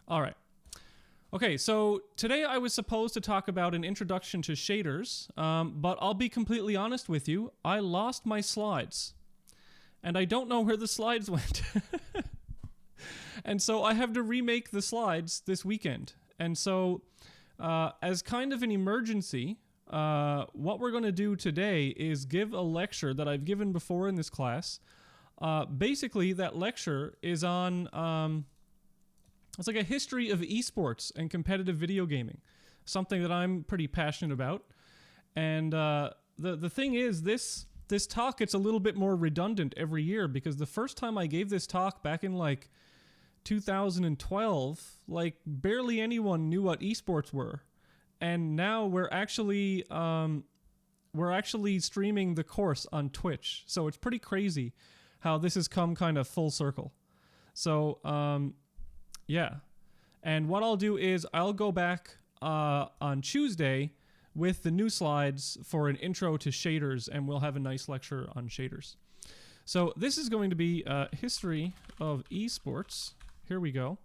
All right. Okay, so today I was supposed to talk about an introduction to shaders, but I'll be completely honest with you. I lost my slides, and I don't know where the slides went. And so I have to remake the slides this weekend. And so, as kind of an emergency, what we're going to do today is give a lecture that I've given before in this class. Basically, that lecture is on... it's like a history of eSports and competitive video gaming, something that I'm pretty passionate about. And the thing is, this talk gets a little bit more redundant every year because the first time I gave this talk back in like 2012, like barely anyone knew what eSports were. And now we're actually streaming the course on Twitch. So it's pretty crazy how this has come kind of full circle. So, yeah. And what I'll do is I'll go back on Tuesday with the new slides for an intro to shaders, and we'll have a nice lecture on shaders. So this is going to be history of eSports. Here we go.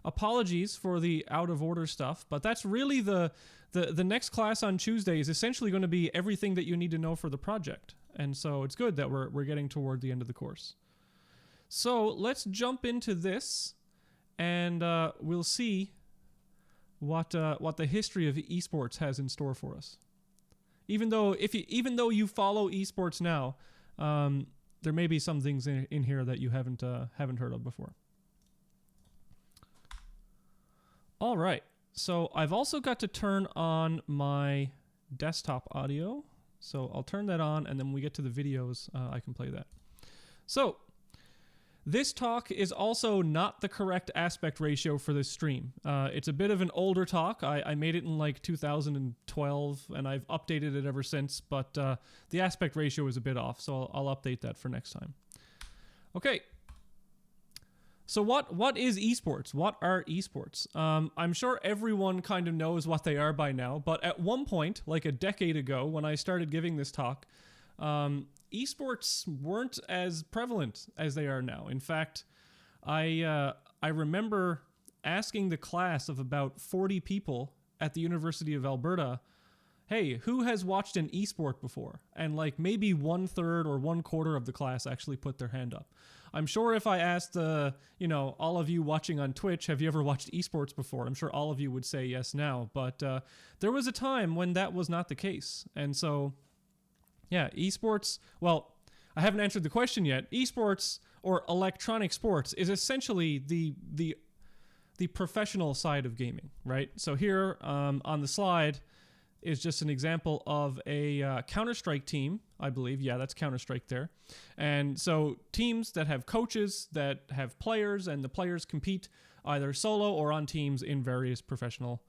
Apologies for the out of order stuff, but that's really the next class on Tuesday is essentially going to be everything that you need to know for the project. And so it's good that we're getting toward the end of the course. So let's jump into this. And we'll see what the history of esports has in store for us. Even though you follow esports now, there may be some things in here that you haven't heard of before. All right. So I've also got to turn on my desktop audio. So I'll turn that on, and then when we get to the videos, I can play that. So. This talk is also not the correct aspect ratio for this stream. It's a bit of an older talk. I made it in like 2012, and I've updated it ever since, but the aspect ratio is a bit off, so I'll update that for next time. Okay. So what is esports? What are esports? I'm sure everyone kind of knows what they are by now, but at one point, like a decade ago, when I started giving this talk, esports weren't as prevalent as they are now. In fact, I remember asking the class of about 40 people at the University of Alberta, hey, who has watched an esport before? And like maybe 1/3 or 1/4 of the class actually put their hand up. I'm sure if I asked, all of you watching on Twitch, have you ever watched esports before? I'm sure all of you would say yes now. But there was a time when that was not the case. And so... yeah, esports, well, I haven't answered the question yet. Esports, or electronic sports, is essentially the professional side of gaming, right? So here on the slide is just an example of a Counter-Strike team, I believe. Yeah, that's Counter-Strike there. And so teams that have coaches, that have players, and the players compete either solo or on teams in various professional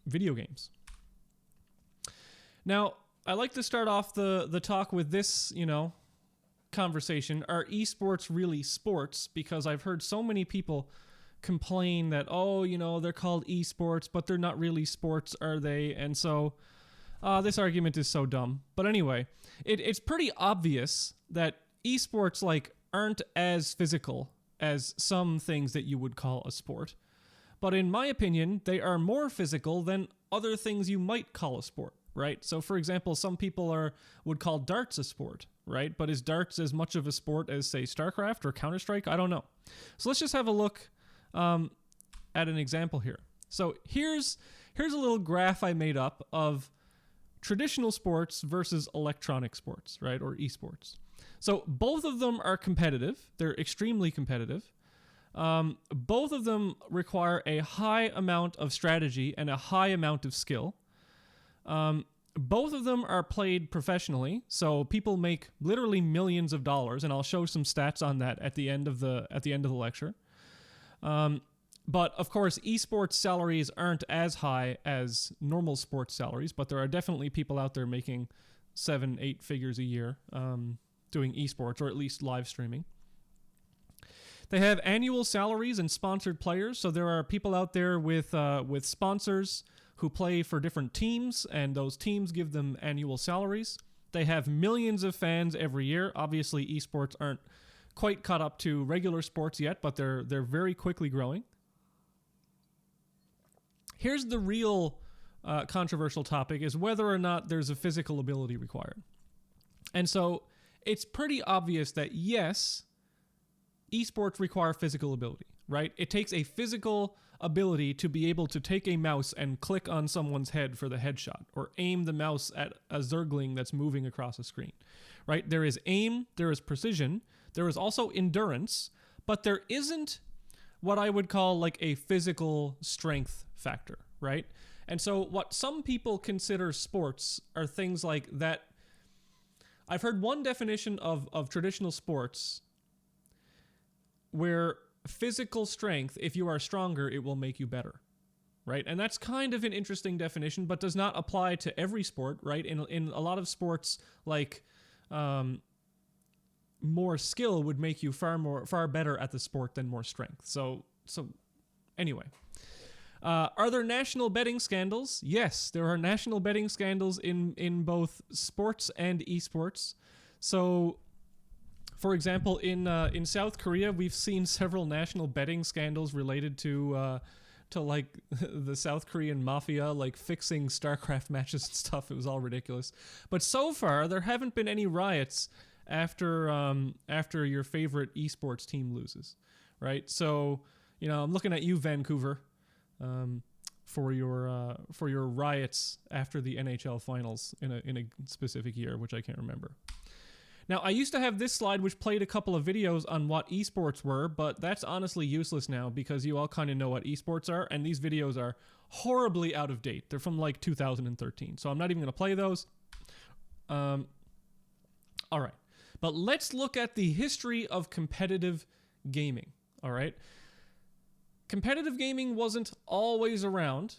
video games. Now, I like to start off the talk with this, conversation. Are esports really sports? Because I've heard so many people complain that, they're called esports, but they're not really sports, are they? And so this argument is so dumb. But anyway, it's pretty obvious that esports aren't as physical as some things that you would call a sport. But in my opinion, they are more physical than other things you might call a sport. Right? So, for example, some people would call darts a sport, right? But is darts as much of a sport as, say, StarCraft or Counter-Strike? I don't know. So let's just have a look at an example here. So here's a little graph I made up of traditional sports versus electronic sports, right? Or esports. So both of them are competitive. They're extremely competitive. Both of them require a high amount of strategy and a high amount of skill. Both of them are played professionally, so people make literally millions of dollars, and I'll show some stats on that at the end of the lecture. But of course, esports salaries aren't as high as normal sports salaries, but there are definitely people out there making 7-8 figures a year doing esports, or at least live streaming. They have annual salaries and sponsored players, so there are people out there with sponsors who play for different teams, and those teams give them annual salaries. They have millions of fans every year. Obviously, esports aren't quite caught up to regular sports yet, but they're very quickly growing. Here's the real controversial topic, is whether or not there's a physical ability required. And so it's pretty obvious that yes, esports require physical ability, right? It takes a physical ability to be able to take a mouse and click on someone's head for the headshot, or aim the mouse at a zergling that's moving across a screen, right? There is aim, there is precision, there is also endurance, but there isn't what I would call like a physical strength factor, right? And so what some people consider sports are things like that. I've heard one definition of traditional sports where physical strength, if you are stronger, it will make you better, right? And that's kind of an interesting definition, but does not apply to every sport, right? In a lot of sports, like more skill would make you far better at the sport than more strength. So anyway. Are there national betting scandals? Yes, there are national betting scandals in both sports and esports. So, for example, in South Korea, we've seen several national betting scandals related to like the South Korean mafia, like fixing StarCraft matches and stuff. It was all ridiculous. But so far, there haven't been any riots after your favorite esports team loses, right? So, I'm looking at you, Vancouver. For your riots after the NHL finals in a specific year, which I can't remember. Now, I used to have this slide which played a couple of videos on what esports were, but that's honestly useless now because you all kind of know what esports are, and these videos are horribly out of date. They're from like 2013, so I'm not even going to play those. All right, but let's look at the history of competitive gaming. All right. Competitive gaming wasn't always around,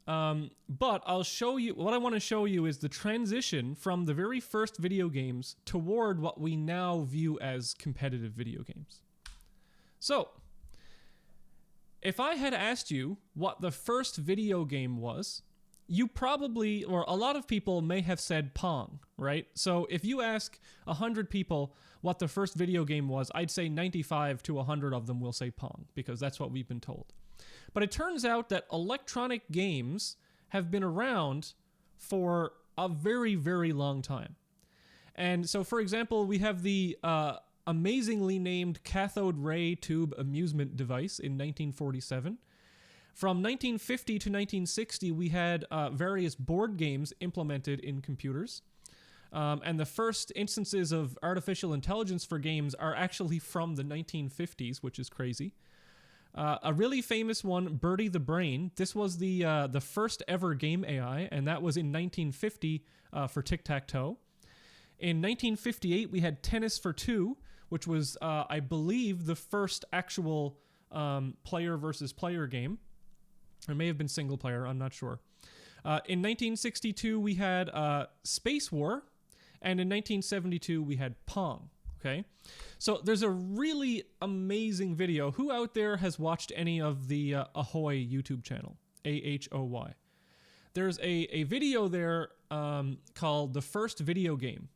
but I'll show you, what I want to show you is the transition from the very first video games toward what we now view as competitive video games. So, if I had asked you what the first video game was, you probably, or a lot of people may have said Pong, right? So if you ask 100 people what the first video game was, I'd say 95 to 100 of them will say Pong, because that's what we've been told. But it turns out that electronic games have been around for a very, very long time. And so, for example, we have the amazingly named cathode ray tube amusement device in 1947. From 1950 to 1960, we had various board games implemented in computers. And the first instances of artificial intelligence for games are actually from the 1950s, which is crazy. A really famous one, Birdie the Brain. This was the first ever game AI, and that was in 1950 for tic-tac-toe. In 1958, we had Tennis for Two, which was, I believe, the first actual player versus player game. It may have been single player, I'm not sure. In 1962, we had Space War, and in 1972, we had Pong, okay? So there's a really amazing video. Who out there has watched any of the Ahoy YouTube channel? AHOY. There's a video there called The First Video Game.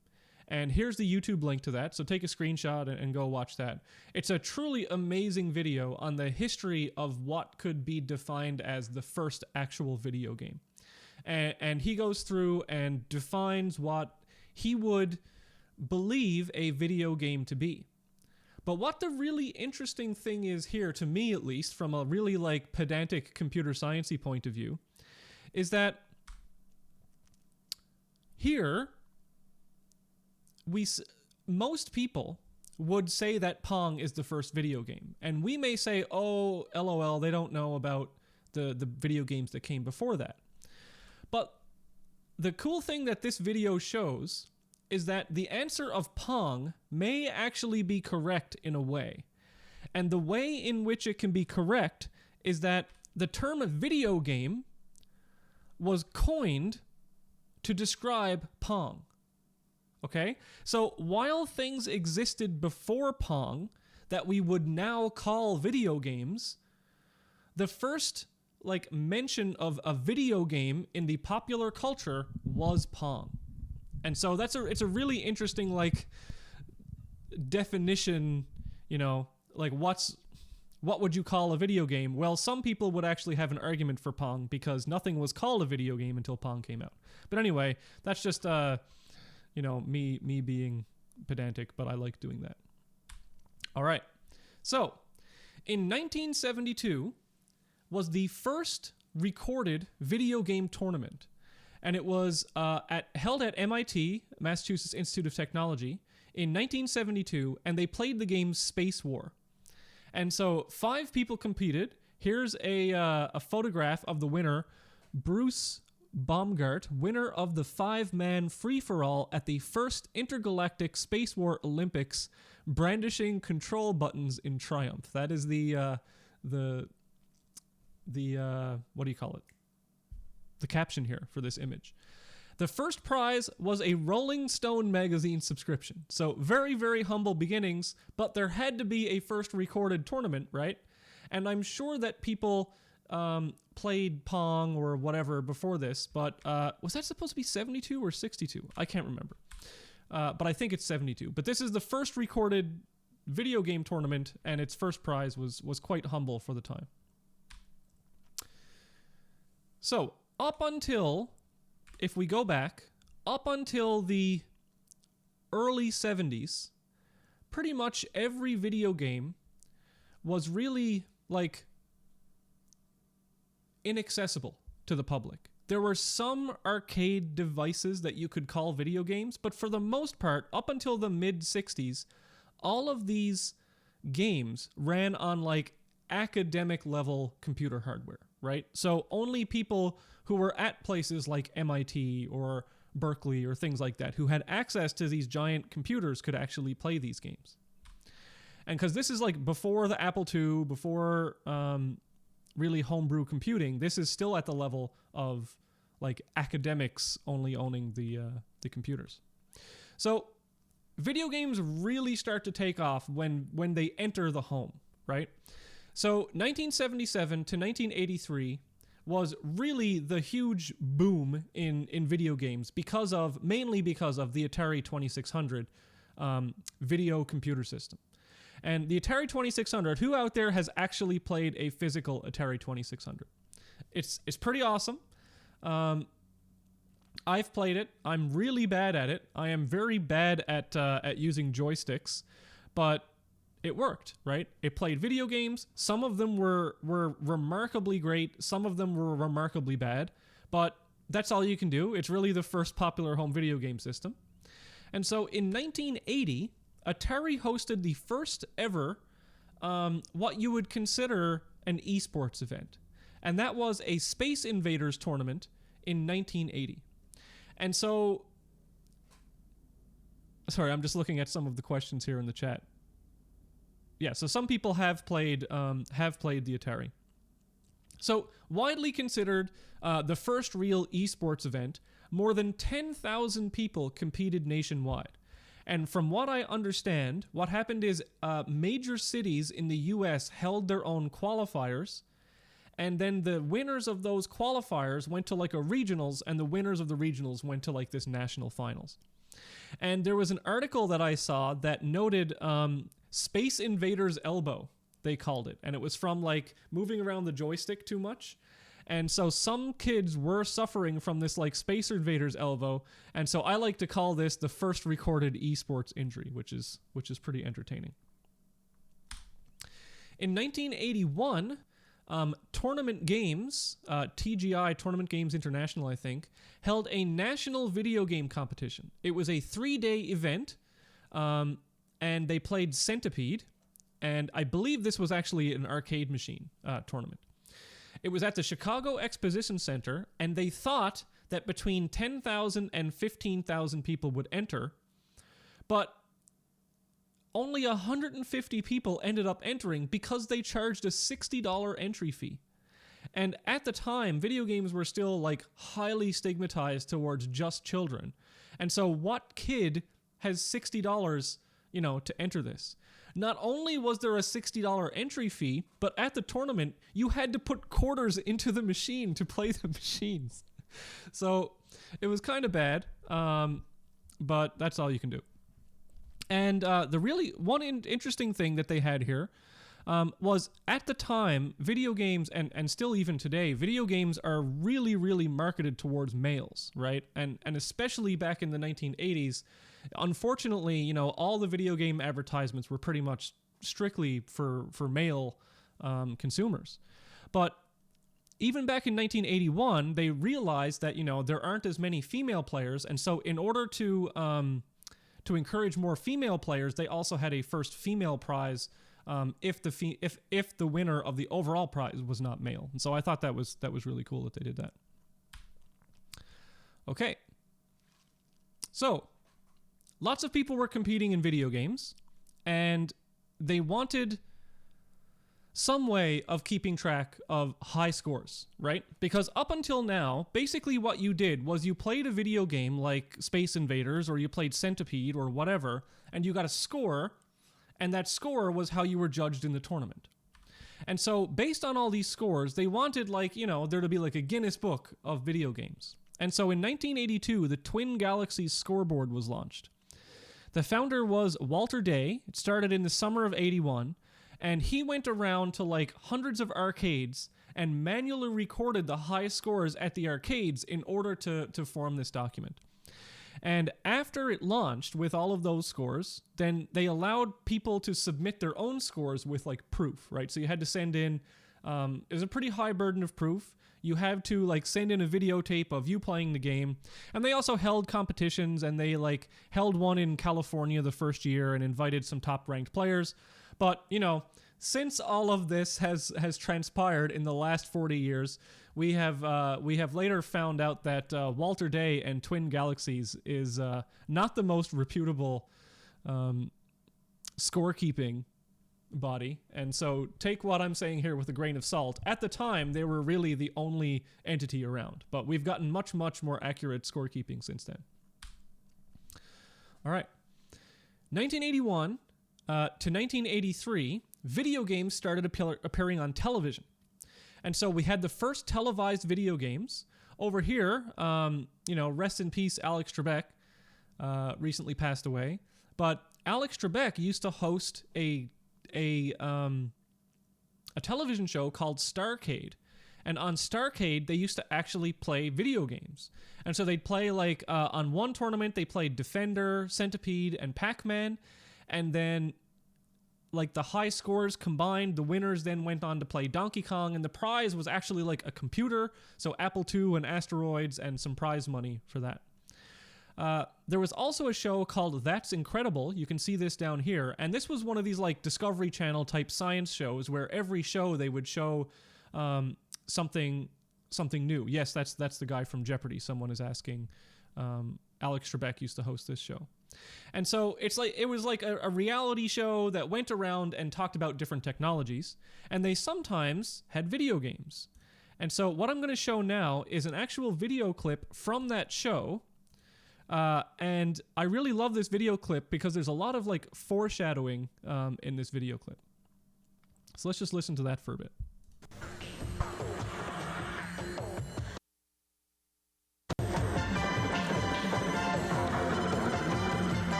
And here's the YouTube link to that, so take a screenshot and go watch that. It's a truly amazing video on the history of what could be defined as the first actual video game. And he goes through and defines what he would believe a video game to be. But what the really interesting thing is here, to me at least, from a really like pedantic computer sciencey point of view, is that here, most people would say that Pong is the first video game. And we may say, oh, LOL, they don't know about the video games that came before that. But the cool thing that this video shows is that the answer of Pong may actually be correct in a way. And the way in which it can be correct is that the term video game was coined to describe Pong. Okay? So while things existed before Pong that we would now call video games, the first mention of a video game in the popular culture was Pong. And so it's a really interesting definition, what's what would you call a video game? Well, some people would actually have an argument for Pong because nothing was called a video game until Pong came out. But anyway, that's just me being pedantic, but I like doing that. All right. So, in 1972 was the first recorded video game tournament, and it was held at MIT, Massachusetts Institute of Technology, in 1972, and they played the game Space War. And so 5 people competed. Here's a photograph of the winner, Bruce Baumgart, winner of the 5-man free-for-all at the first Intergalactic Space War Olympics, brandishing control buttons in triumph. That is the what do you call it? The caption here for this image. The first prize was a Rolling Stone magazine subscription. So very, very humble beginnings, but there had to be a first recorded tournament, right? And I'm sure that people played Pong or whatever before this, but was that supposed to be 72 or 62? I can't remember. But I think it's 72. But this is the first recorded video game tournament, and its first prize was quite humble for the time. So, up until, if we go back, up until the early 70s, pretty much every video game was really, like, inaccessible to the public. There were some arcade devices that you could call video games, but for the most part, up until the mid-60s, all of these games ran on, like, academic-level computer hardware, right? So only people who were at places like MIT or Berkeley or things like that, who had access to these giant computers, could actually play these games. And because this is, like, before the Apple II, before really homebrew computing, this is still at the level of, like, academics only owning the computers. So video games really start to take off when they enter the home, right? So 1977 to 1983 was really the huge boom in video games mainly because of the Atari 2600 video computer system. And the Atari 2600, who out there has actually played a physical Atari 2600? It's pretty awesome. I've played it. I'm really bad at it. I am very bad at using joysticks, but it worked, right? It played video games. Some of them were remarkably great. Some of them were remarkably bad, but that's all you can do. It's really the first popular home video game system. And so in 1980, Atari hosted the first ever what you would consider an eSports event. And that was a Space Invaders tournament in 1980. And so, sorry, I'm just looking at some of the questions here in the chat. Yeah, so some people have played the Atari. So, widely considered the first real esports event, more than 10,000 people competed nationwide. And from what I understand, what happened is major cities in the U.S. held their own qualifiers, and then the winners of those qualifiers went to, like, a regionals, and the winners of the regionals went to, like, this national finals. And there was an article that I saw that noted Space Invaders Elbow, they called it. And it was from, like, moving around the joystick too much. And so some kids were suffering from this, like, Space Invaders elbow. And so I like to call this the first recorded esports injury, which is pretty entertaining. In 1981, Tournament Games, TGI, Tournament Games International, I think, held a national video game competition. It was a 3-day event, and they played Centipede, and I believe this was actually an arcade machine tournament. It was at the Chicago Exposition Center, and they thought that between 10,000 and 15,000 people would enter, but only 150 people ended up entering because they charged a $60 entry fee. And at the time, video games were still, like, highly stigmatized towards just children. And so what kid has $60, to enter this? Not only was there a $60 entry fee, but at the tournament, you had to put quarters into the machine to play the machines. So it was kind of bad, but that's all you can do. And the really one interesting thing that they had here, was at the time, video games, and still even today, video games are really, really marketed towards males, right? And especially back in the 1980s, unfortunately, you know, all the video game advertisements were pretty much strictly for male consumers. But even back in 1981, they realized that, you know, there aren't as many female players, and so in order to encourage more female players, they also had a first female prize if the winner of the overall prize was not male. And so I thought that was really cool that they did that. Okay. So, lots of people were competing in video games, and they wanted some way of keeping track of high scores, right? Because up until now, basically what you did was you played a video game like Space Invaders, or you played Centipede or whatever, and you got a score, and that score was how you were judged in the tournament. And so based on all these scores, they wanted, like, you know, there to be like a Guinness Book of video games. And so in 1982, the Twin Galaxies scoreboard was launched. The founder was Walter Day. It started in the summer of 81. And he went around to like hundreds of arcades and manually recorded the high scores at the arcades in order to form this document. And after it launched with all of those scores, then they allowed people to submit their own scores with like proof, right? So you had to send in, it was a pretty high burden of proof. You had to like send in a videotape of you playing the game. And they also held competitions, and they like held one in California the first year and invited some top ranked players. But, you know, since all of this has transpired in the last 40 years, we have later found out that Walter Day and Twin Galaxies is not the most reputable scorekeeping body. And so take what I'm saying here with a grain of salt. At the time, they were really the only entity around. But we've gotten much, much more accurate scorekeeping since then. All right. 1981... to 1983, video games started appearing on television. And so we had the first televised video games. Over here, you know, rest in peace, Alex Trebek, recently passed away. But Alex Trebek used to host a television show called Starcade. And on Starcade, they used to actually play video games. And so they'd play, like, on one tournament, they played Defender, Centipede, and Pac-Man. And then, like, the high scores combined, the winners then went on to play Donkey Kong, and the prize was actually like a computer, so Apple II and asteroids and some prize money for that. There was also a show called That's Incredible. You can see this down here, and this was one of these like Discovery Channel type science shows where every show they would show something new. Yes, that's the guy from Jeopardy. Someone is asking. Alex Trebek used to host this show. And so it was like a reality show that went around and talked about different technologies, and they sometimes had video games. And so what I'm going to show now is an actual video clip from that show, and I really love this video clip because there's a lot of like foreshadowing in this video clip. So let's just listen to that for a bit.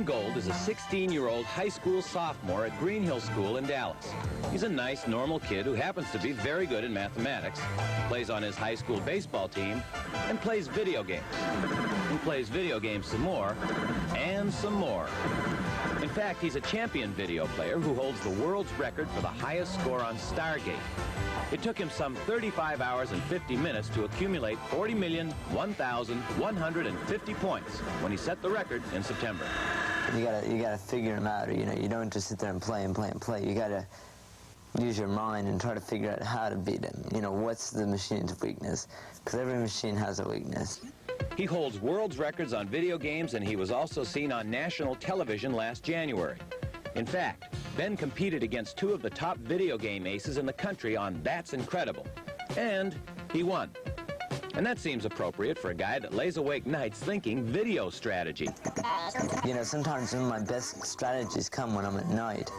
Gold is a 16-year-old high school sophomore at Green Hill School in Dallas. He's a nice, normal kid who happens to be very good in mathematics, plays on his high school baseball team, and plays video games. He plays video games some more, and some more. In fact, he's a champion video player who holds the world's record for the highest score on Stargate. It took him some 35 hours and 50 minutes to accumulate 40,001,150 points when he set the record in September. You gotta figure them out. You know, you don't just sit there and play and play and play. You gotta use your mind and try to figure out how to beat him. You know, what's the machine's weakness? Because every machine has a weakness. He holds world's records on video games, and he was also seen on national television last January. In fact, Ben competed against two of the top video game aces in the country on That's Incredible. And he won. And that seems appropriate for a guy that lays awake nights thinking video strategy. You know, sometimes some of my best strategies come when I'm at night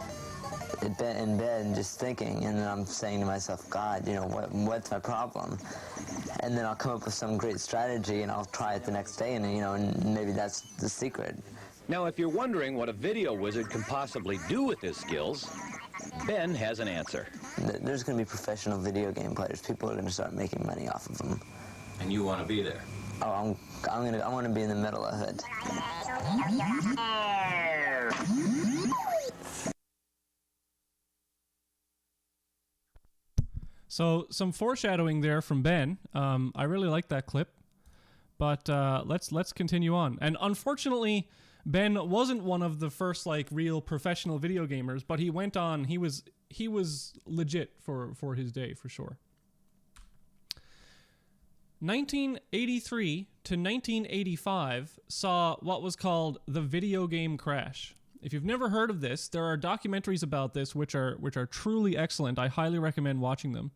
in bed and just thinking, and then I'm saying to myself, God, you know, what's my problem? And then I'll come up with some great strategy, and I'll try it the next day, and, you know, and maybe that's the secret. Now, if you're wondering what a video wizard can possibly do with his skills, Ben has an answer. There's going to be professional video game players. People are going to start making money off of them. And you want to be there? Oh, I want to be in the middle of it. So some foreshadowing there from Ben. I really like that clip, but let's continue on. And unfortunately, Ben wasn't one of the first like real professional video gamers, but he went on. He was legit for his day for sure. 1983 to 1985 saw what was called the video game crash. If you've never heard of this, there are documentaries about this which are truly excellent. I highly recommend watching them.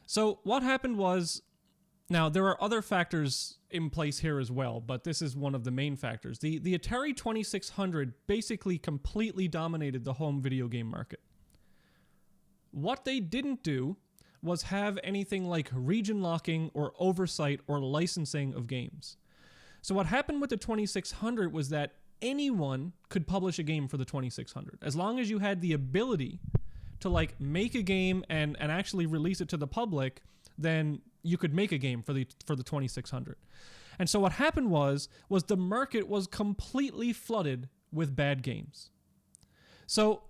So what happened was, now there are other factors in place here as well, but this is one of the main factors. The Atari 2600 basically completely dominated the home video game market. What they didn't do was have anything like region locking or oversight or licensing of games. So what happened with the 2600 was that anyone could publish a game for the 2600. As long as you had the ability to like make a game and actually release it to the public, then you could make a game for the 2600. And so what happened was the market was completely flooded with bad games. So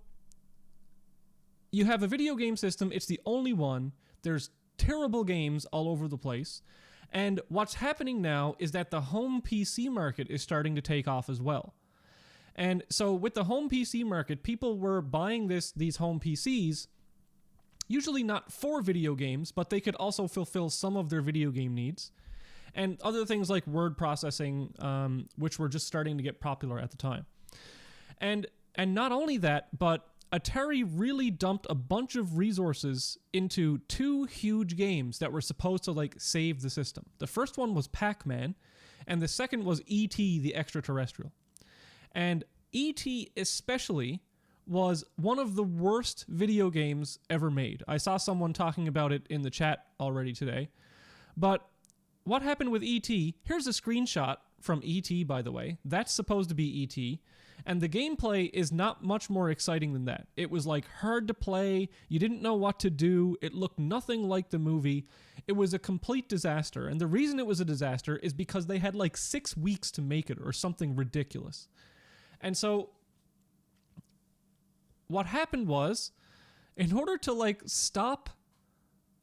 you have a video game system, it's the only one. There's terrible games all over the place. And what's happening now is that the home PC market is starting to take off as well. And so with the home PC market, people were buying these home PCs, usually not for video games, but they could also fulfill some of their video game needs. And other things like word processing, which were just starting to get popular at the time. And not only that, but Atari really dumped a bunch of resources into two huge games that were supposed to like save the system. The first one was Pac-Man, and the second was E.T. the Extraterrestrial. And E.T. especially was one of the worst video games ever made. I saw someone talking about it in the chat already today. But what happened with E.T., here's a screenshot from E.T., by the way. That's supposed to be E.T., and the gameplay is not much more exciting than that. It was like hard to play, you didn't know what to do, it looked nothing like the movie. It was a complete disaster, and the reason it was a disaster is because they had like 6 weeks to make it or something ridiculous. And so what happened was, in order to like stop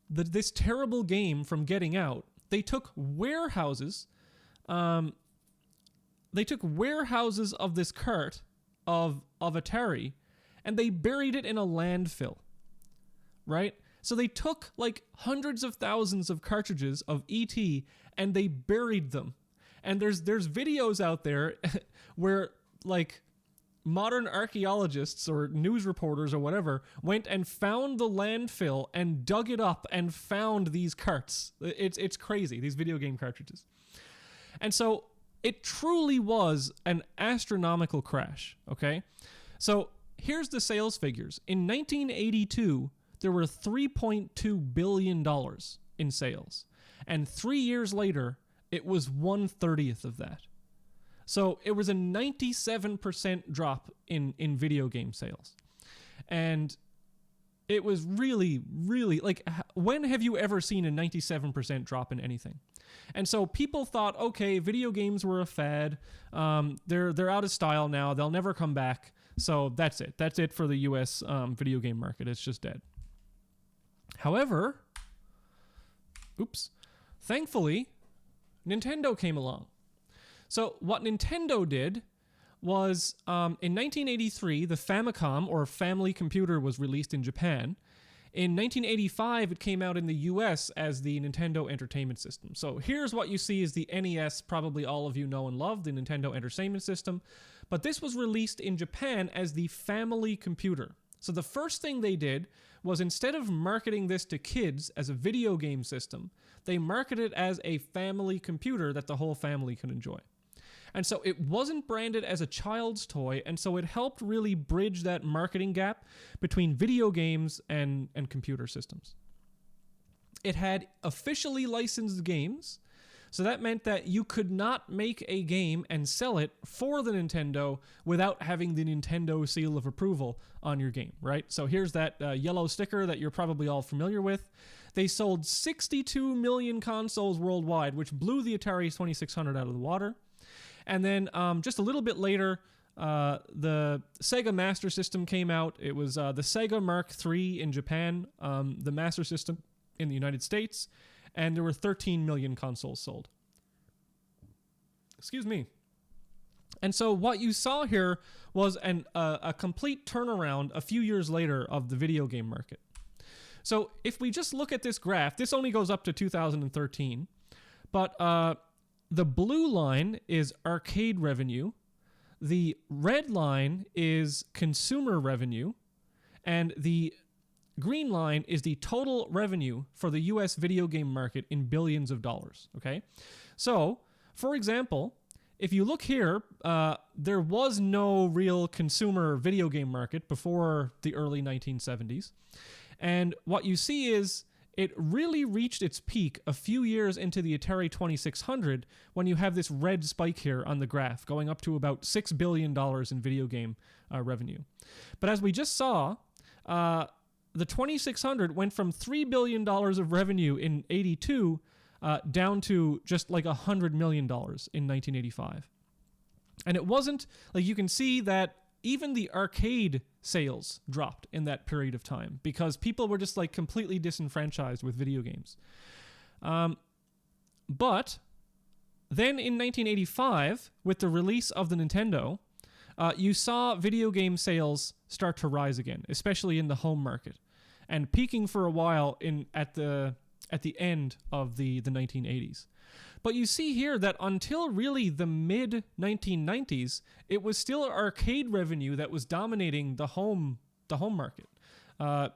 this terrible game from getting out, they took warehouses of this cart of Atari, and they buried it in a landfill, right? So they took like hundreds of thousands of cartridges of E.T. and they buried them. And there's videos out there where like modern archaeologists or news reporters or whatever went and found the landfill and dug it up and found these carts. It's crazy, these video game cartridges. And so it truly was an astronomical crash, okay? So here's the sales figures. In 1982, there were $3.2 billion in sales. And 3 years later, it was 1/30th of that. So it was a 97% drop in video game sales. And it was really, really, like, when have you ever seen a 97% drop in anything? And so people thought, okay, video games were a fad. They're out of style now. They'll never come back. So that's it. That's it for the U.S. Video game market. It's just dead. However, thankfully, Nintendo came along. So what Nintendo did was, in 1983, the Famicom, or Family Computer, was released in Japan. In 1985, it came out in the US as the Nintendo Entertainment System. So here's what you see is the NES, probably all of you know and love, the Nintendo Entertainment System. But this was released in Japan as the Family Computer. So the first thing they did was, instead of marketing this to kids as a video game system, they marketed it as a family computer that the whole family could enjoy. And so it wasn't branded as a child's toy, and so it helped really bridge that marketing gap between video games and computer systems. It had officially licensed games, So that meant that you could not make a game and sell it for the Nintendo without having the Nintendo seal of approval on your game, right? So here's that yellow sticker that you're probably all familiar with. They sold 62 million consoles worldwide, which blew the Atari 2600 out of the water. And then just a little bit later, the Sega Master System came out. It was the Sega Mark III in Japan, the Master System in the United States, and there were 13 million consoles sold. Excuse me. And so what you saw here was a complete turnaround a few years later of the video game market. So if we just look at this graph, this only goes up to 2013, but the blue line is arcade revenue, the red line is consumer revenue, and the green line is the total revenue for the US video game market in billions of dollars, okay? So, for example, if you look here, there was no real consumer video game market before the early 1970s. And what you see is it really reached its peak a few years into the Atari 2600 when you have this red spike here on the graph going up to about $6 billion in video game revenue. But as we just saw, the 2600 went from $3 billion of revenue in 82 down to just like $100 million in 1985. And it wasn't, like you can see that even the arcade sales dropped in that period of time because people were just like completely disenfranchised with video games. But then in 1985, with the release of the Nintendo, you saw video game sales start to rise again, especially in the home market, and peaking for a while at the end of the 1980s. But you see here that until really the mid-1990s, it was still arcade revenue that was dominating the home market.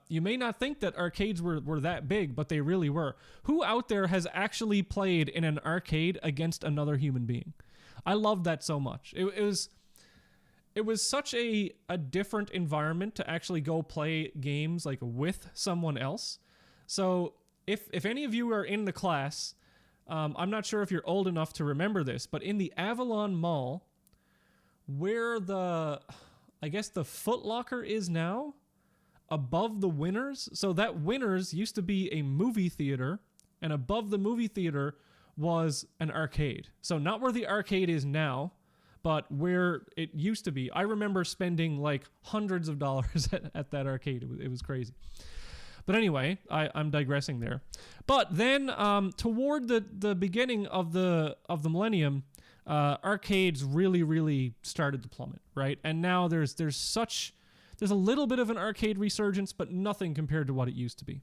You may not think that arcades were that big, but they really were. Who out there has actually played in an arcade against another human being? I loved that so much. It was such a different environment to actually go play games like with someone else. So if any of you are in the class, I'm not sure if you're old enough to remember this, but in the Avalon Mall, where the Foot Locker is now, above the Winners, so that Winners used to be a movie theater, and above the movie theater was an arcade. So not where the arcade is now, but where it used to be. I remember spending like hundreds of dollars at that arcade. It was crazy. But anyway, I'm digressing there. But then toward the beginning of the millennium, arcades really started to plummet, right? And now there's a little bit of an arcade resurgence, but nothing compared to what it used to be.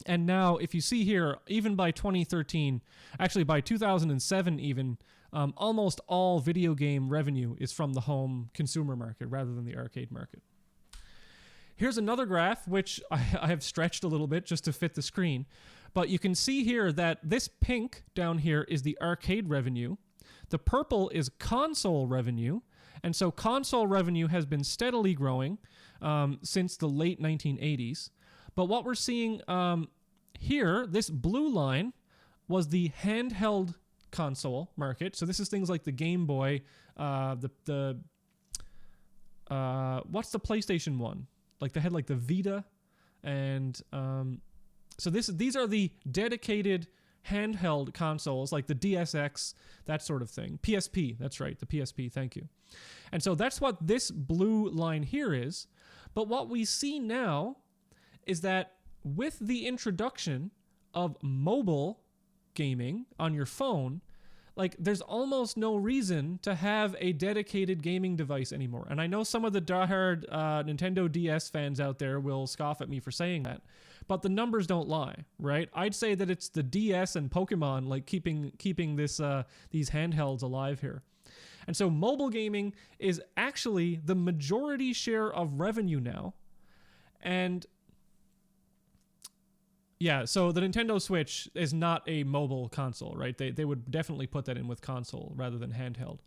And now, if you see here, even by 2013, actually by 2007 even, almost all video game revenue is from the home consumer market rather than the arcade market. Here's another graph, which I have stretched a little bit just to fit the screen. But you can see here that this pink down here is the arcade revenue. The purple is console revenue. And so console revenue has been steadily growing since the late 1980s. But what we're seeing here, this blue line, was the handheld console market. So this is things like the Game Boy, what's the PlayStation 1? Like they had like the Vita, and so these are the dedicated handheld consoles like the DSX, that sort of thing. PSP, that's right, the PSP, thank you. And so that's what this blue line here is. But what we see now is that with the introduction of mobile gaming on your phone, like there's almost no reason to have a dedicated gaming device anymore. And I know some of the diehard Nintendo DS fans out there will scoff at me for saying that, but the numbers don't lie, right? I'd say that it's the DS and Pokemon like keeping this these handhelds alive here. And so mobile gaming is actually the majority share of revenue now. And yeah, so the Nintendo Switch is not a mobile console, right? They would definitely put that in with console rather than handheld.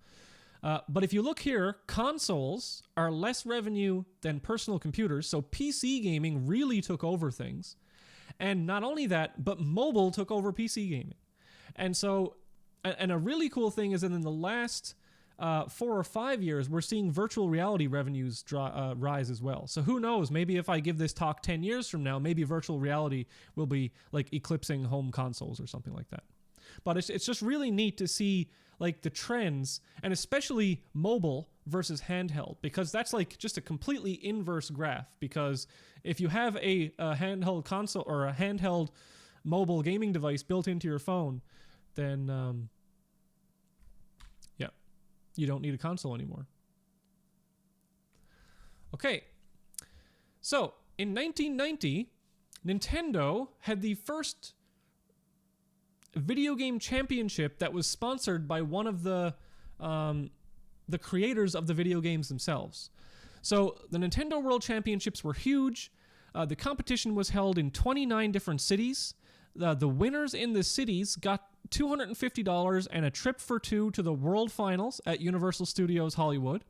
But if you look here, consoles are less revenue than personal computers, so PC gaming really took over things. And not only that, but mobile took over PC gaming. And so, and a really cool thing is that in the last 4 or 5 years, we're seeing virtual reality revenues rise as well. So who knows? Maybe if I give this talk 10 years from now, maybe virtual reality will be like eclipsing home consoles or something like that. But it's just really neat to see like the trends, and especially mobile versus handheld, because that's like just a completely inverse graph. Because if you have a handheld console or a handheld mobile gaming device built into your phone, then you don't need a console anymore. Okay, so in 1990, Nintendo had the first video game championship that was sponsored by one of the creators of the video games themselves. So the Nintendo World Championships were huge. The competition was held in 29 different cities. The winners in the cities got $250 and a trip for two to the World Finals at Universal Studios Hollywood.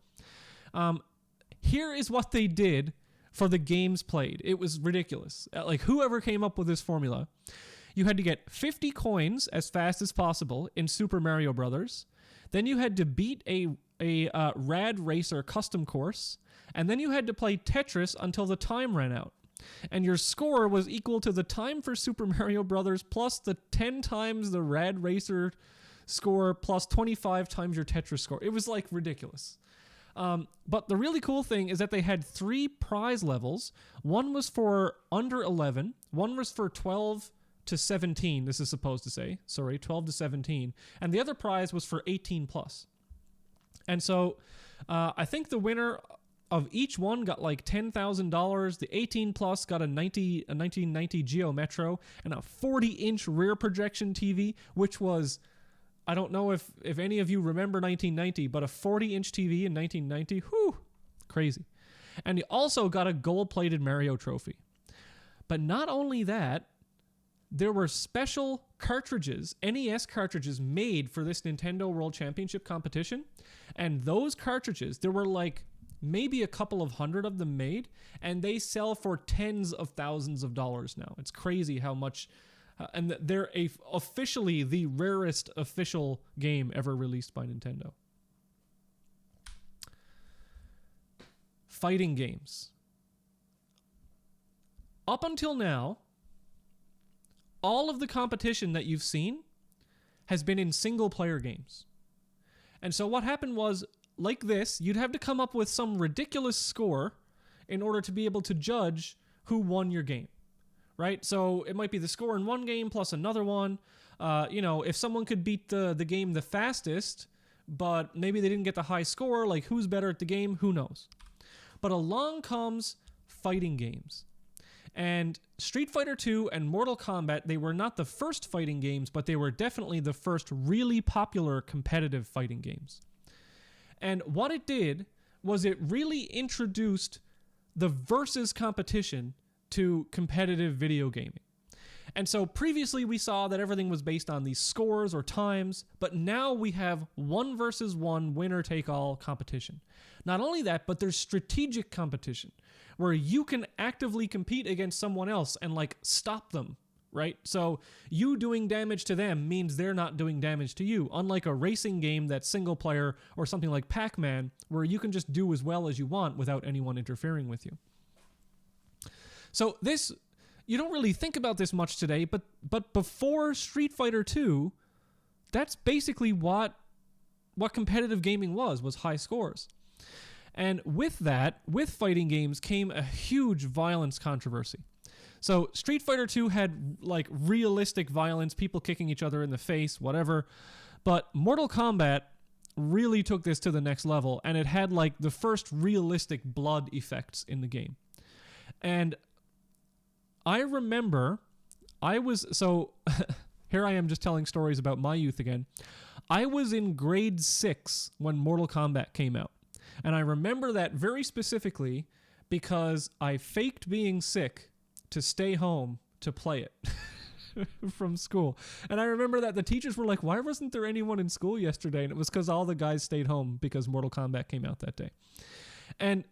Here is what they did for the games played. It was ridiculous. Like, whoever came up with this formula, you had to get 50 coins as fast as possible in Super Mario Brothers. Then you had to beat a Rad Racer custom course, and then you had to play Tetris until the time ran out. And your score was equal to the time for Super Mario Brothers plus the 10 times the Rad Racer score plus 25 times your Tetris score. It was like ridiculous. But the really cool thing is that they had 3 prize levels. One was for under 11. One was for 12 to 17, this is supposed to say. Sorry, 12 to 17. And the other prize was for 18 plus. And so I think the winner of each one got like $10,000. The 18 plus got a 1990 Geo Metro and a 40-inch rear projection TV, which was, I don't know if any of you remember 1990, but a 40-inch TV in 1990, whew, crazy. And he also got a gold-plated Mario trophy. But not only that, there were special cartridges, NES cartridges made for this Nintendo World Championship competition. And those cartridges, there were like maybe a couple of hundred of them made, and they sell for tens of thousands of dollars now. It's crazy how much, and they're officially the rarest official game ever released by Nintendo. Fighting games. Up until now, all of the competition that you've seen has been in single-player games. And so what happened was, like this, you'd have to come up with some ridiculous score in order to be able to judge who won your game, right? So it might be the score in one game plus another one. If someone could beat the game the fastest, but maybe they didn't get the high score, like who's better at the game, who knows? But along comes fighting games. And Street Fighter 2 and Mortal Kombat, they were not the first fighting games, but they were definitely the first really popular competitive fighting games. And what it did was it really introduced the versus competition to competitive video gaming. And so previously we saw that everything was based on these scores or times, but now we have 1 versus 1 winner-take-all competition. Not only that, but there's strategic competition where you can actively compete against someone else and like stop them, right? So you doing damage to them means they're not doing damage to you, unlike a racing game that's single player or something like Pac-Man where you can just do as well as you want without anyone interfering with you. So this, you don't really think about this much today, but before Street Fighter 2, that's basically what competitive gaming was high scores. And with that, with fighting games came a huge violence controversy. So Street Fighter 2 had like realistic violence, people kicking each other in the face, whatever. But Mortal Kombat really took this to the next level, and it had like the first realistic blood effects in the game. And I remember here I am just telling stories about my youth again. I was in grade 6 when Mortal Kombat came out. And I remember that very specifically because I faked being sick to stay home to play it from school. And I remember that the teachers were like, why wasn't there anyone in school yesterday? And it was because all the guys stayed home because Mortal Kombat came out that day. And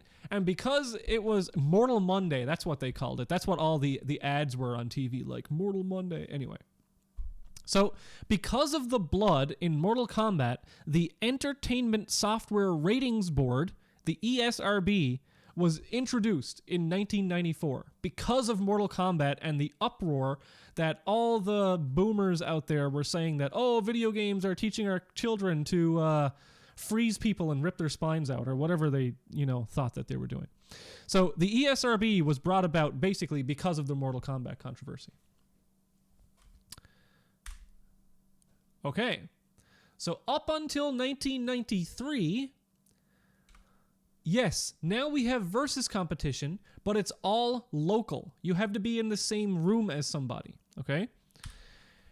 because it was Mortal Monday, that's what they called it. That's what all the ads were on TV, like Mortal Monday. Anyway. So, because of the blood in Mortal Kombat, the Entertainment Software Ratings Board, the ESRB, was introduced in 1994 because of Mortal Kombat and the uproar that all the boomers out there were saying that, oh, video games are teaching our children to freeze people and rip their spines out, or whatever they, thought that they were doing. So the ESRB was brought about basically because of the Mortal Kombat controversy. Okay, so up until 1993, yes, now we have versus competition, but it's all local. You have to be in the same room as somebody, okay?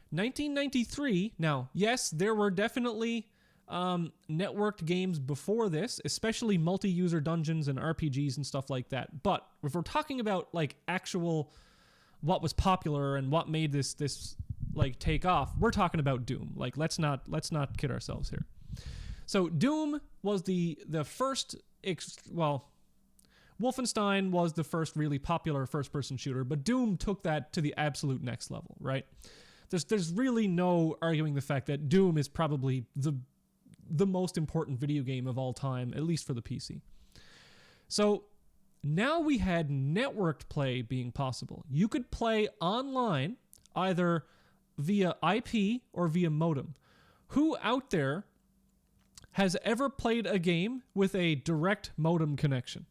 1993, now, yes, there were definitely networked games before this, especially multi-user dungeons and RPGs and stuff like that. But if we're talking about like actual what was popular and what made this like take off, we're talking about Doom. Like let's not kid ourselves here. So Doom was the first Wolfenstein was the first really popular first-person shooter, but Doom took that to the absolute next level, right? There's really no arguing the fact that Doom is probably the most important video game of all time, at least for the PC. So now we had networked play being possible. You could play online either via IP or via modem. Who out there has ever played a game with a direct modem connection?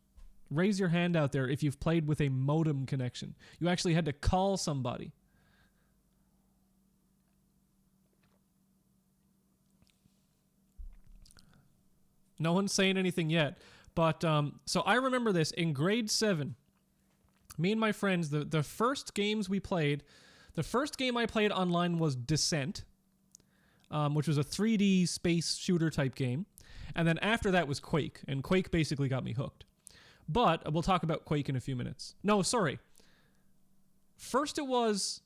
Raise your hand out there if you've played with a modem connection. You actually had to call somebody. No one's saying anything yet. But so I remember this in grade 7. Me and my friends, the first games we played, the first game I played online was Descent, which was a 3D space shooter type game. And then after that was Quake, and Quake basically got me hooked. But we'll talk about Quake in a few minutes. No, sorry. First it was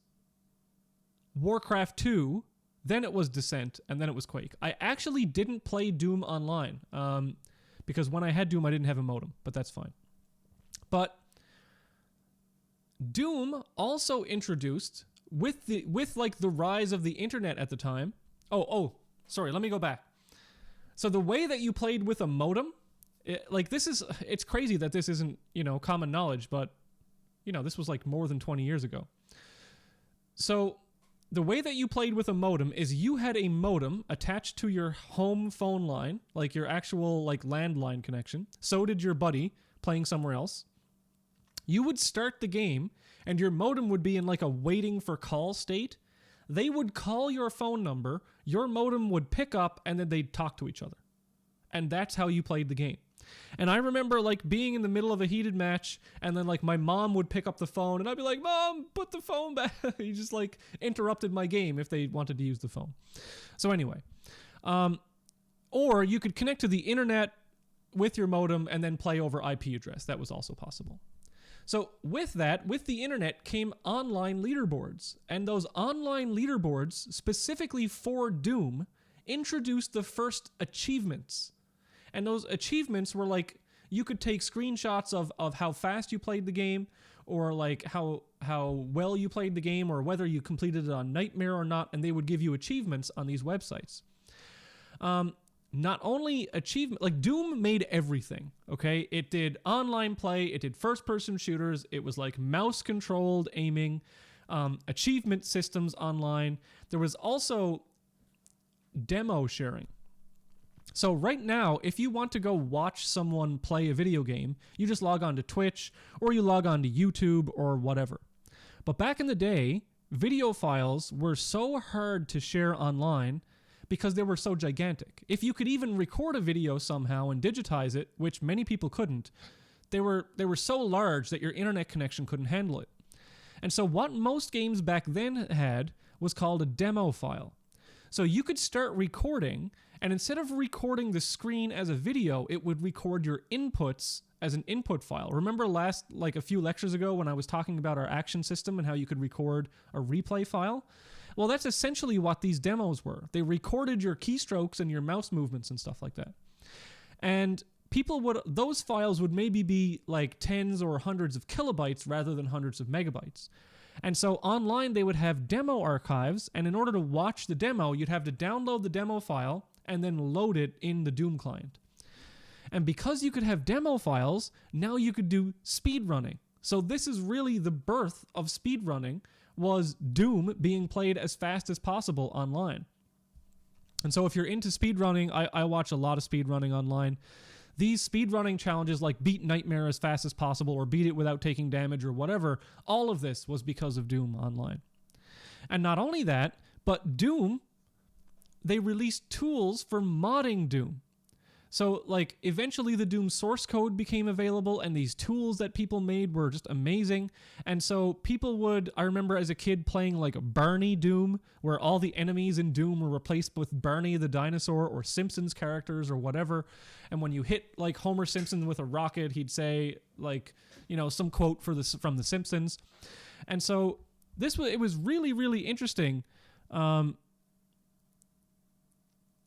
Warcraft 2, then it was Descent, and then it was Quake. I actually didn't play Doom online, because when I had Doom, I didn't have a modem, but that's fine. But Doom also introduced, with the rise of the internet at the time. Sorry, let me go back. So the way that you played with a modem, it's crazy that this isn't, common knowledge, but, this was like more than 20 years ago. So the way that you played with a modem is you had a modem attached to your home phone line, like your actual like landline connection. So did your buddy playing somewhere else. You would start the game and your modem would be in like a waiting for call state. They would call your phone number, your modem would pick up, and then they'd talk to each other. And that's how you played the game. And I remember like being in the middle of a heated match, and then like my mom would pick up the phone and I'd be like, Mom, put the phone back. He just like interrupted my game if they wanted to use the phone. So anyway, or you could connect to the internet with your modem and then play over IP address. That was also possible. So with the internet came online leaderboards, and those online leaderboards specifically for Doom introduced the first achievements. And those achievements were like, you could take screenshots of how fast you played the game, or like how well you played the game, or whether you completed it on Nightmare or not, and they would give you achievements on these websites. Not only achievement, like Doom made everything, okay? It did online play, it did first-person shooters, it was like mouse-controlled aiming, achievement systems online. There was also demo sharing. So right now, if you want to go watch someone play a video game, you just log on to Twitch, or you log on to YouTube, or whatever. But back in the day, video files were so hard to share online because they were so gigantic. If you could even record a video somehow and digitize it, which many people couldn't, they were so large that your internet connection couldn't handle it. And so what most games back then had was called a demo file. So you could start recording, and instead of recording the screen as a video, it would record your inputs as an input file. Remember a few lectures ago when I was talking about our action system and how you could record a replay file? Well, that's essentially what these demos were. They recorded your keystrokes and your mouse movements and stuff like that. And those files would maybe be like tens or hundreds of kilobytes rather than hundreds of megabytes. And so online they would have demo archives, and in order to watch the demo, you'd have to download the demo file and then load it in the Doom client. And because you could have demo files, now you could do speedrunning. So this is really the birth of speedrunning, was Doom being played as fast as possible online. And so if you're into speedrunning, I watch a lot of speedrunning online. These speedrunning challenges like beat Nightmare as fast as possible or beat it without taking damage or whatever, all of this was because of Doom Online. And not only that, but Doom, they released tools for modding Doom. So, like, eventually the Doom source code became available, and these tools that people made were just amazing. And so people would, I remember as a kid playing, like, Barney Doom, where all the enemies in Doom were replaced with Barney the dinosaur or Simpsons characters or whatever. And when you hit, like, Homer Simpson with a rocket, he'd say, like, you know, some quote from The Simpsons. And so it was really, really interesting.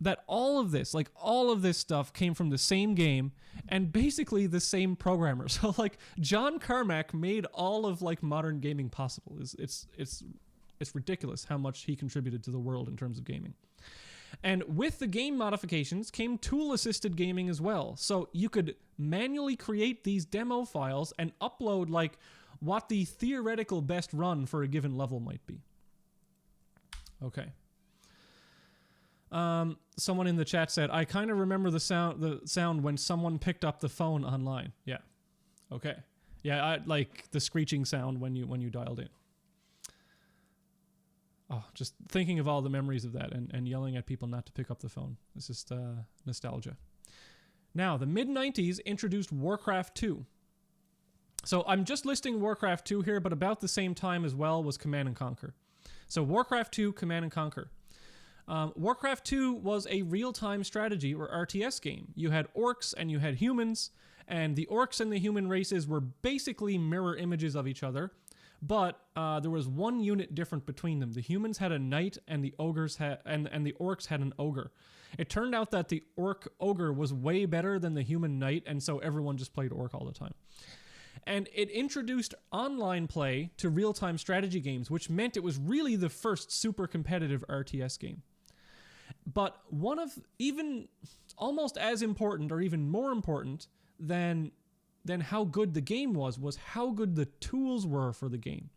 That all of this stuff came from the same game and basically the same programmer. So, like, John Carmack made all of, like, modern gaming possible. It's ridiculous how much he contributed to the world in terms of gaming. And with the game modifications came tool-assisted gaming as well. So you could manually create these demo files and upload, like, what the theoretical best run for a given level might be. Okay. Someone in the chat said, I kind of remember the sound when someone picked up the phone online. Yeah. Okay. Yeah, I like the screeching sound when you dialed in. Oh, just thinking of all the memories of that and yelling at people not to pick up the phone. It's just nostalgia. Now, the mid-90s introduced Warcraft 2. So I'm just listing Warcraft 2 here, but about the same time as well was Command & Conquer. So Warcraft 2, Command & Conquer. Warcraft 2 was a real-time strategy or RTS game. You had orcs and you had humans, and the orcs and the human races were basically mirror images of each other, but there was one unit different between them. The humans had a knight, and the ogres had and the orcs had an ogre. It turned out that the orc ogre was way better than the human knight, and so everyone just played orc all the time. And it introduced online play to real-time strategy games, which meant it was really the first super competitive RTS game. But one of even almost as important or even more important than how good the game was how good the tools were for the game.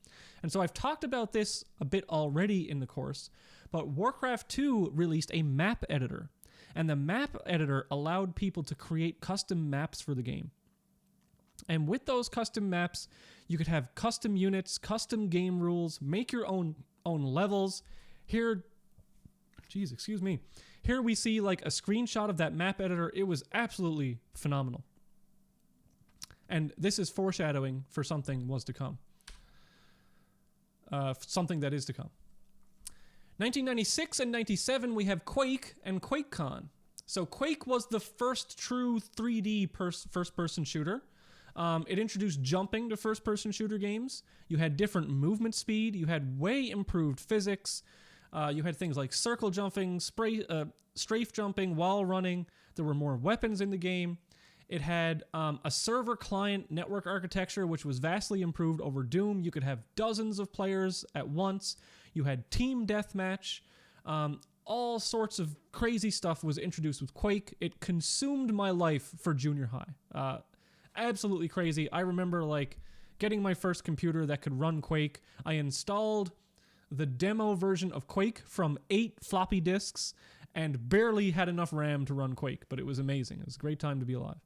And so I've talked about this a bit already in the course, but Warcraft 2 released a map editor. And the map editor allowed people to create custom maps for the game. And with those custom maps, you could have custom units, custom game rules, make your own levels. Here we see like a screenshot of that map editor. It was absolutely phenomenal. And this is foreshadowing for something was to come. Something that is to come. 1996 and 97, we have Quake and QuakeCon. So Quake was the first true 3D first-person shooter. It introduced jumping to first-person shooter games. You had different movement speed. You had way improved physics. You had things like circle jumping, strafe jumping, wall running. There were more weapons in the game. It had a server-client network architecture, which was vastly improved over Doom. You could have dozens of players at once. You had team deathmatch. All sorts of crazy stuff was introduced with Quake. It consumed my life for junior high. Absolutely crazy. I remember like getting my first computer that could run Quake. I installed the demo version of Quake from 8 floppy disks and barely had enough RAM to run Quake, but it was amazing. It was a great time to be alive.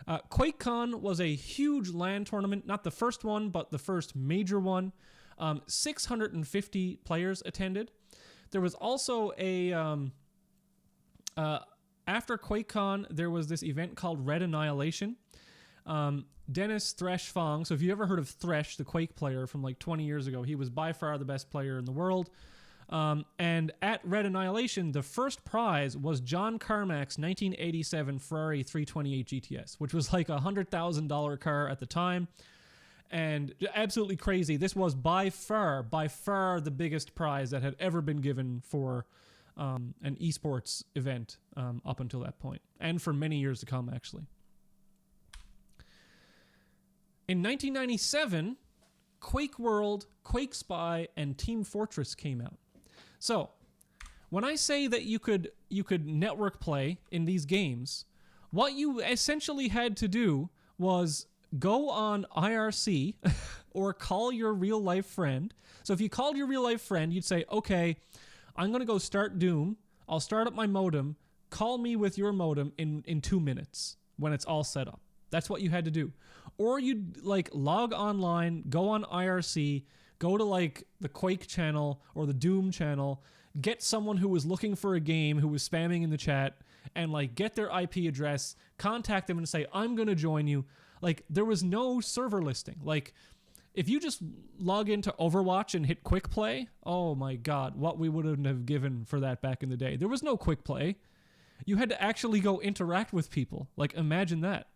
QuakeCon was a huge LAN tournament, not the first one, but the first major one. 650 players attended. There was also after QuakeCon, there was this event called Red Annihilation. Dennis Thresh Fong. So if you ever heard of Thresh, the Quake player from like 20 years ago, he was by far the best player in the world. And at Red Annihilation, the first prize was John Carmack's 1987 Ferrari 328 GTS, which was like a $100,000 car at the time. And absolutely crazy. This was by far the biggest prize that had ever been given for an eSports event up until that point, and for many years to come, actually. In 1997, Quake World, Quake Spy, and Team Fortress came out. So, when I say that you could network play in these games, what you essentially had to do was go on IRC or call your real life friend. So if you called your real life friend, you'd say, okay, I'm going to go start Doom. I'll start up my modem. Call me with your modem in 2 minutes when it's all set up. That's what you had to do. Or you'd like log online, go on IRC, go to like the Quake channel or the Doom channel, get someone who was looking for a game who was spamming in the chat, and like get their IP address, contact them and say, I'm going to join you. Like there was no server listing. Like if you just log into Overwatch and hit quick play, oh my God, what we wouldn't have given for that back in the day. There was no quick play. You had to actually go interact with people. Like imagine that.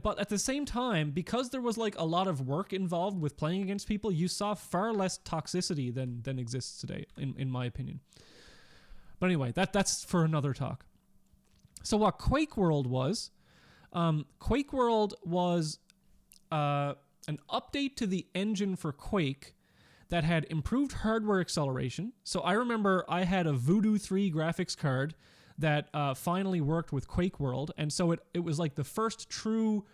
But at the same time, because there was like a lot of work involved with playing against people, you saw far less toxicity than exists today, in my opinion. But anyway, that's for another talk. So what Quake World was an update to the engine for Quake that had improved hardware acceleration. So I remember I had a Voodoo 3 graphics card that finally worked with Quake World, and so it was like the first true...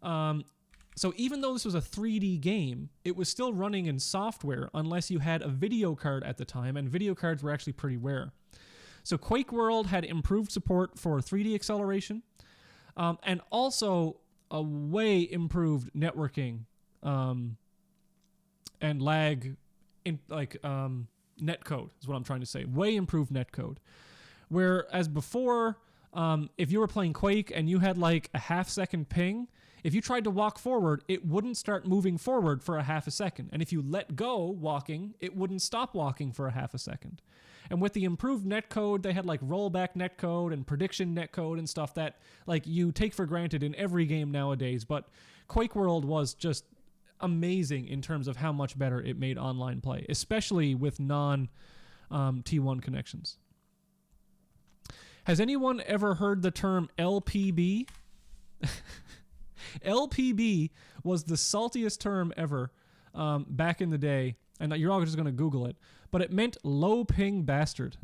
so even though this was a 3D game, it was still running in software unless you had a video card at the time, and video cards were actually pretty rare. So Quake World had improved support for 3D acceleration, and also a way improved networking and lag, netcode is what I'm trying to say. Way improved netcode. Whereas before, if you were playing Quake and you had like a half-second ping, if you tried to walk forward, it wouldn't start moving forward for a half a second. And if you let go walking, it wouldn't stop walking for a half a second. And with the improved netcode, they had like rollback netcode and prediction netcode and stuff that like you take for granted in every game nowadays. But Quake World was just amazing in terms of how much better it made online play, especially with non-T1 connections. Has anyone ever heard the term LPB? LPB was the saltiest term ever back in the day, and you're all just going to Google it, but it meant low ping bastard.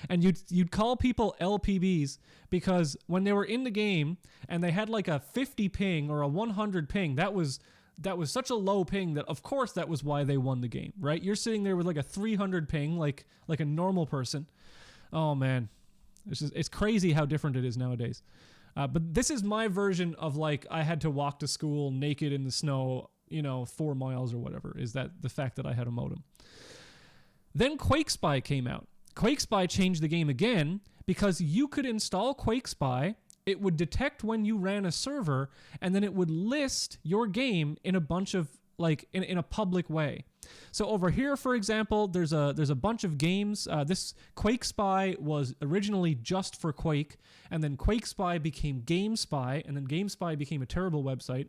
And you'd call people LPBs because when they were in the game and they had like a 50 ping or a 100 ping, that was such a low ping that of course that was why they won the game, right? You're sitting there with like a 300 ping like a normal person. Oh man. It's crazy how different it is nowadays. But this is my version of like I had to walk to school naked in the snow, 4 miles or whatever, is that the fact that I had a modem. Then Quake Spy came out. Quake Spy changed the game again because you could install Quake Spy, it would detect when you ran a server, and then it would list your game in a bunch of like in a public way. So over here, for example, there's a bunch of games. This Quake Spy was originally just for Quake, and then Quake Spy became Game Spy, and then Game Spy became a terrible website.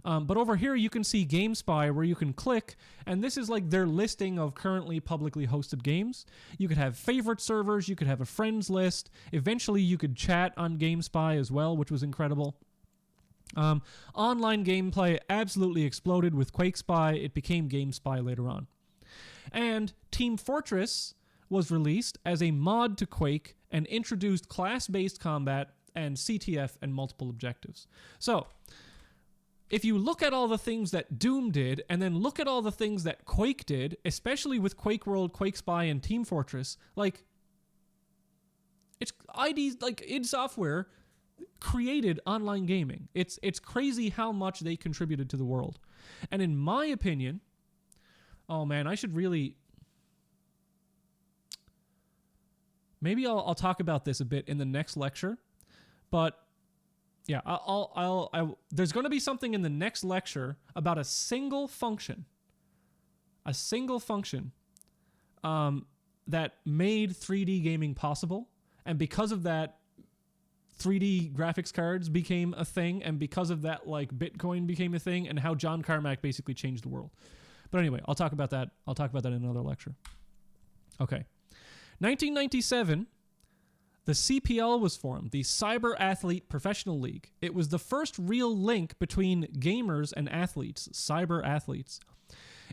But over here, you can see Game Spy where you can click, and this is like their listing of currently publicly hosted games. You could have favorite servers, you could have a friends list. Eventually, you could chat on Game Spy as well, which was incredible. Online gameplay absolutely exploded with Quake Spy. It became Game Spy later on. And Team Fortress was released as a mod to Quake and introduced class-based combat and CTF and multiple objectives. So, if you look at all the things that Doom did and then look at all the things that Quake did, especially with Quake World, Quake Spy, and Team Fortress, like, it's IDs, like, id Software created online gaming. It's crazy how much they contributed to the world. And in my opinion, oh man, I should really... Maybe I'll talk about this a bit in the next lecture, but yeah, there's going to be something in the next lecture about a single function that made 3D gaming possible, and because of that, 3D graphics cards became a thing, and because of that, like, Bitcoin became a thing, and how John Carmack basically changed the world. But anyway, I'll talk about that in another lecture. Okay. 1997, the CPL was formed, the Cyber Athlete Professional League. It was the first real link between gamers and athletes, cyber athletes.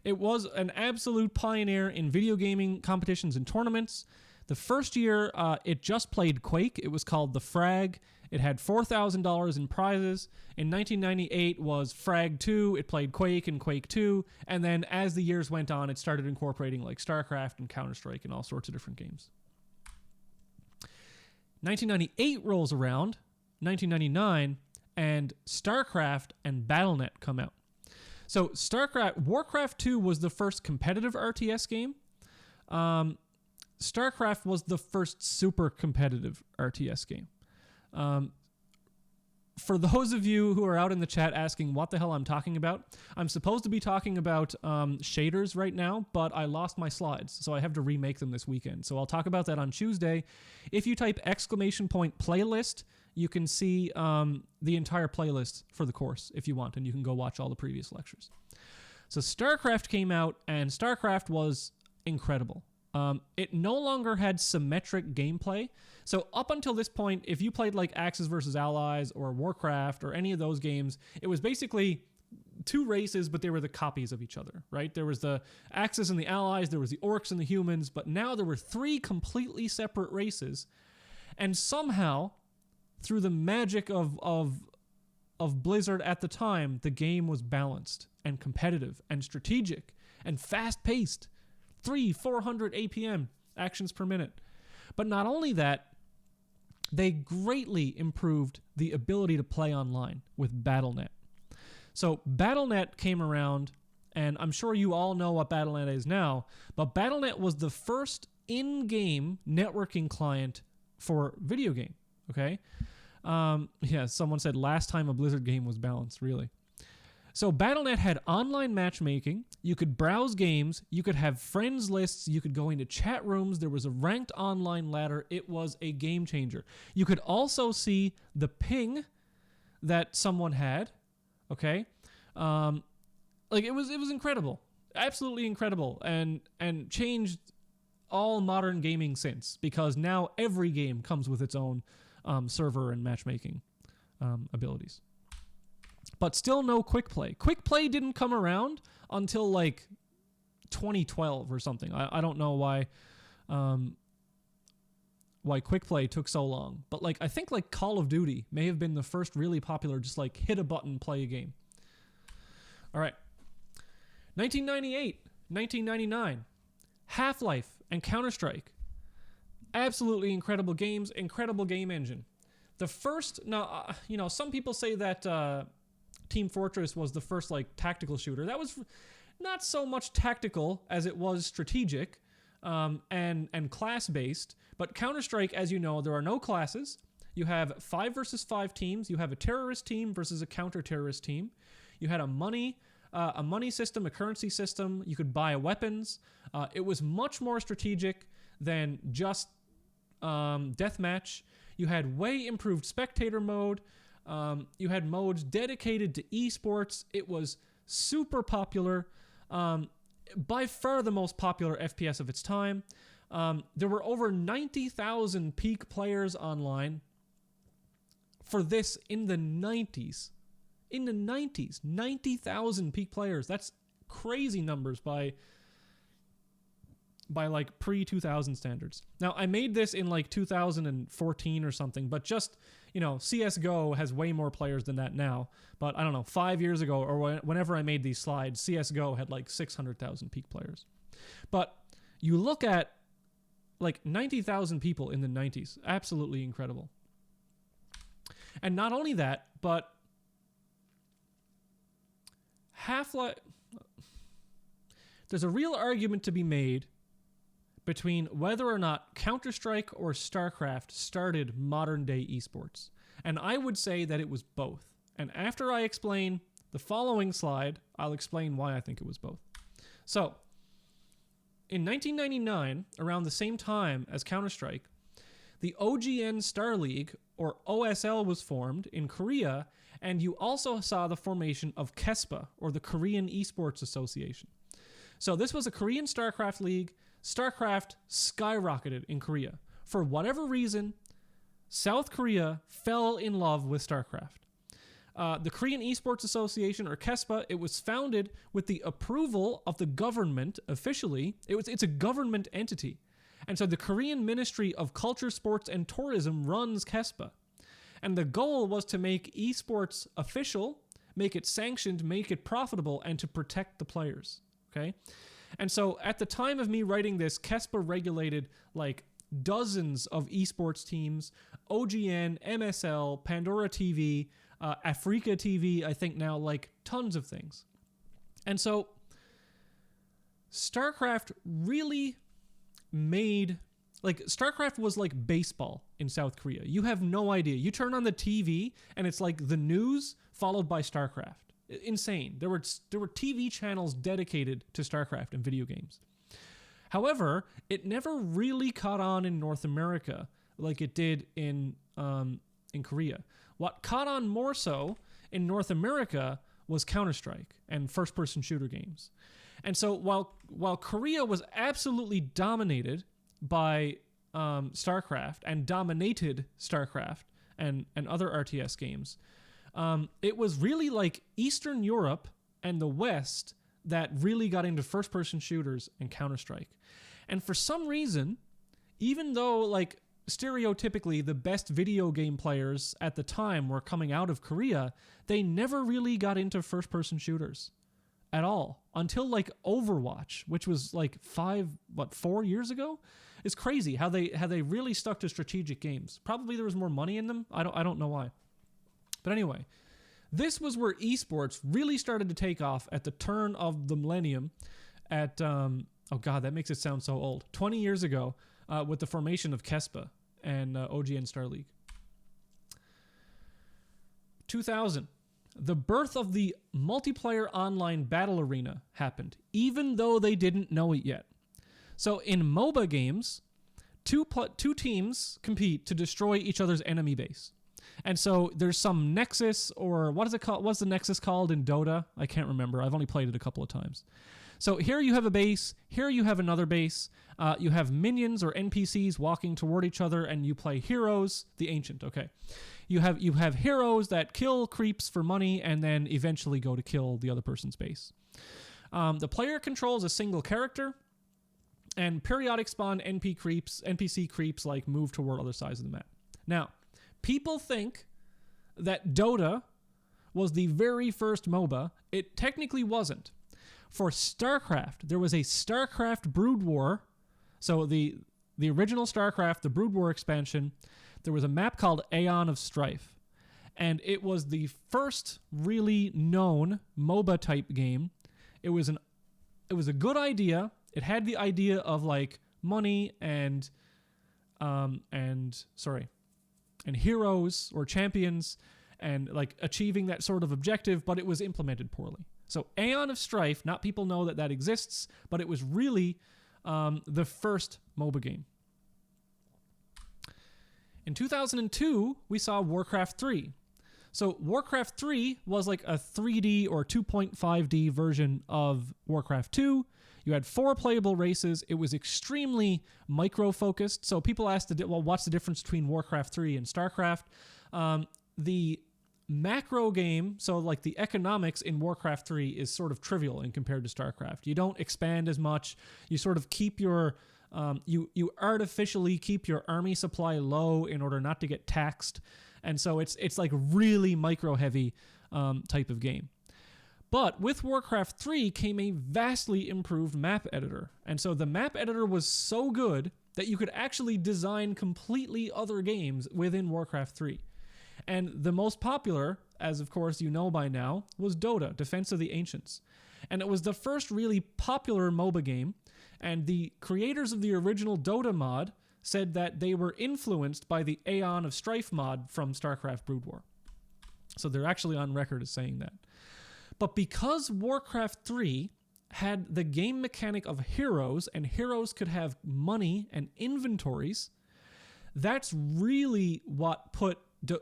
It was an absolute pioneer in video gaming competitions and tournaments. The first year, it just played Quake. It was called The Frag. It had $4,000 in prizes. In 1998 was Frag 2. It played Quake and Quake 2. And then as the years went on, it started incorporating like StarCraft and Counter-Strike and all sorts of different games. 1998 rolls around, 1999, and StarCraft and BattleNet come out. So Warcraft 2 was the first competitive RTS game. StarCraft was the first super competitive RTS game. For those of you who are out in the chat asking what the hell I'm talking about, I'm supposed to be talking about shaders right now, but I lost my slides, so I have to remake them this weekend. So I'll talk about that on Tuesday. If you type !playlist, you can see the entire playlist for the course if you want, and you can go watch all the previous lectures. So StarCraft came out, and StarCraft was incredible. It no longer had symmetric gameplay. So up until this point, if you played like Axis versus Allies or Warcraft or any of those games, it was basically two races, but they were the copies of each other, right? There was the Axis and the Allies, there was the Orcs and the humans, but now there were three completely separate races. And somehow, through the magic of Blizzard at the time, the game was balanced and competitive and strategic and fast-paced. 400 APM, actions per minute. But not only that, they greatly improved the ability to play online with BattleNet. So BattleNet came around, and I'm sure you all know what BattleNet is now, but BattleNet was the first in-game networking client for video game, okay? Yeah, someone said last time a Blizzard game was balanced, really. So BattleNet had online matchmaking. You could browse games. You could have friends lists. You could go into chat rooms. There was a ranked online ladder. It was a game changer. You could also see the ping that someone had. Okay, like it was incredible, absolutely incredible, and changed all modern gaming since, because now every game comes with its own server and matchmaking abilities. But still no quick play. Quick play didn't come around until like 2012 or something. I don't know why quick play took so long. But like I think like Call of Duty may have been the first really popular just like hit a button, play a game. All right. 1998, 1999. Half-Life and Counter-Strike. Absolutely incredible games, incredible game engine. The first, now, some people say that Team Fortress was the first like tactical shooter. That was not so much tactical as it was strategic and class-based. But Counter-Strike, as you know, there are no classes. You have 5 versus 5 teams. You have a terrorist team versus a counter-terrorist team. You had a money system, a currency system. You could buy weapons. It was much more strategic than just deathmatch. You had way improved spectator mode. You had modes dedicated to eSports. It was super popular. By far the most popular FPS of its time. There were over 90,000 peak players online for this in the 90s. In the 90s, 90,000 peak players. That's crazy numbers by like pre-2000 standards. Now, I made this in like 2014 or something, but just, CSGO has way more players than that now. But I don't know, 5 years ago or whenever I made these slides, CSGO had like 600,000 peak players. But you look at like 90,000 people in the 90s. Absolutely incredible. And not only that, but Half-Life... There's a real argument to be made between whether or not Counter-Strike or StarCraft started modern-day esports. And I would say that it was both. And after I explain the following slide, I'll explain why I think it was both. So, in 1999, around the same time as Counter-Strike, the OGN Star League, or OSL, was formed in Korea, and you also saw the formation of KESPA, or the Korean Esports Association. So this was a Korean StarCraft league. StarCraft skyrocketed in Korea. For whatever reason, South Korea fell in love with StarCraft. The Korean Esports Association, or KESPA, it was founded with the approval of the government officially. It's a government entity. And so the Korean Ministry of Culture, Sports, and Tourism runs KESPA. And the goal was to make esports official, make it sanctioned, make it profitable, and to protect the players. Okay? And so at the time of me writing this, KESPA regulated like dozens of esports teams, OGN, MSL, Pandora TV, Africa TV, I think now, like tons of things. And so StarCraft really made, like, StarCraft was like baseball in South Korea. You have no idea. You turn on the TV and it's like the news followed by StarCraft. Insane. There were TV channels dedicated to StarCraft and video games. However, it never really caught on in North America like it did in Korea. What caught on more so in North America was Counter-Strike and first-person shooter games. And so while Korea was absolutely dominated by StarCraft and dominated StarCraft and other RTS games, it was really like Eastern Europe and the West that really got into first-person shooters and Counter-Strike. And for some reason, even though like stereotypically the best video game players at the time were coming out of Korea, they never really got into first-person shooters at all until like Overwatch, which was like 4 years ago. It's crazy how they really stuck to strategic games. Probably there was more money in them. I don't know why. But anyway, this was where esports really started to take off at the turn of the millennium at, oh God, that makes it sound so old, 20 years ago with the formation of KESPA and OGN Star League. 2000, the birth of the multiplayer online battle arena happened, even though they didn't know it yet. So in MOBA games, two teams compete to destroy each other's enemy base. And so there's some nexus, or what is it called? What's the nexus called in Dota? I can't remember. I've only played it a couple of times. So here you have a base. Here you have another base. You have minions or NPCs walking toward each other, and you play heroes, the ancient. Okay, you have heroes that kill creeps for money, and then eventually go to kill the other person's base. The player controls a single character, and periodic spawn NPC creeps like move toward other sides of the map. Now, people think that Dota was the very first MOBA. It technically wasn't. For StarCraft, there was a StarCraft Brood War. So the original StarCraft, the Brood War expansion, there was a map called Aeon of Strife. And it was the first really known MOBA type game. It was a good idea. It had the idea of like money and heroes or champions and like achieving that sort of objective, but it was implemented poorly. So Aeon of Strife, not people know that exists, but it was really the first MOBA game. In 2002, we saw Warcraft 3. So Warcraft 3 was like a 3D or 2.5D version of Warcraft 2. You had 4 playable races. It was extremely micro-focused. So people asked, well, what's the difference between Warcraft 3 and StarCraft? The macro game, so like the economics in Warcraft 3 is sort of trivial in compared to StarCraft. You don't expand as much. You sort of keep your, you artificially keep your army supply low in order not to get taxed. And so it's like really micro-heavy type of game. But with Warcraft 3 came a vastly improved map editor. And so the map editor was so good that you could actually design completely other games within Warcraft 3. And the most popular, as of course you know by now, was Dota, Defense of the Ancients. And it was the first really popular MOBA game. And the creators of the original Dota mod said that they were influenced by the Aeon of Strife mod from StarCraft Brood War. So they're actually on record as saying that. But because Warcraft 3 had the game mechanic of heroes, and heroes could have money and inventories, that's really what put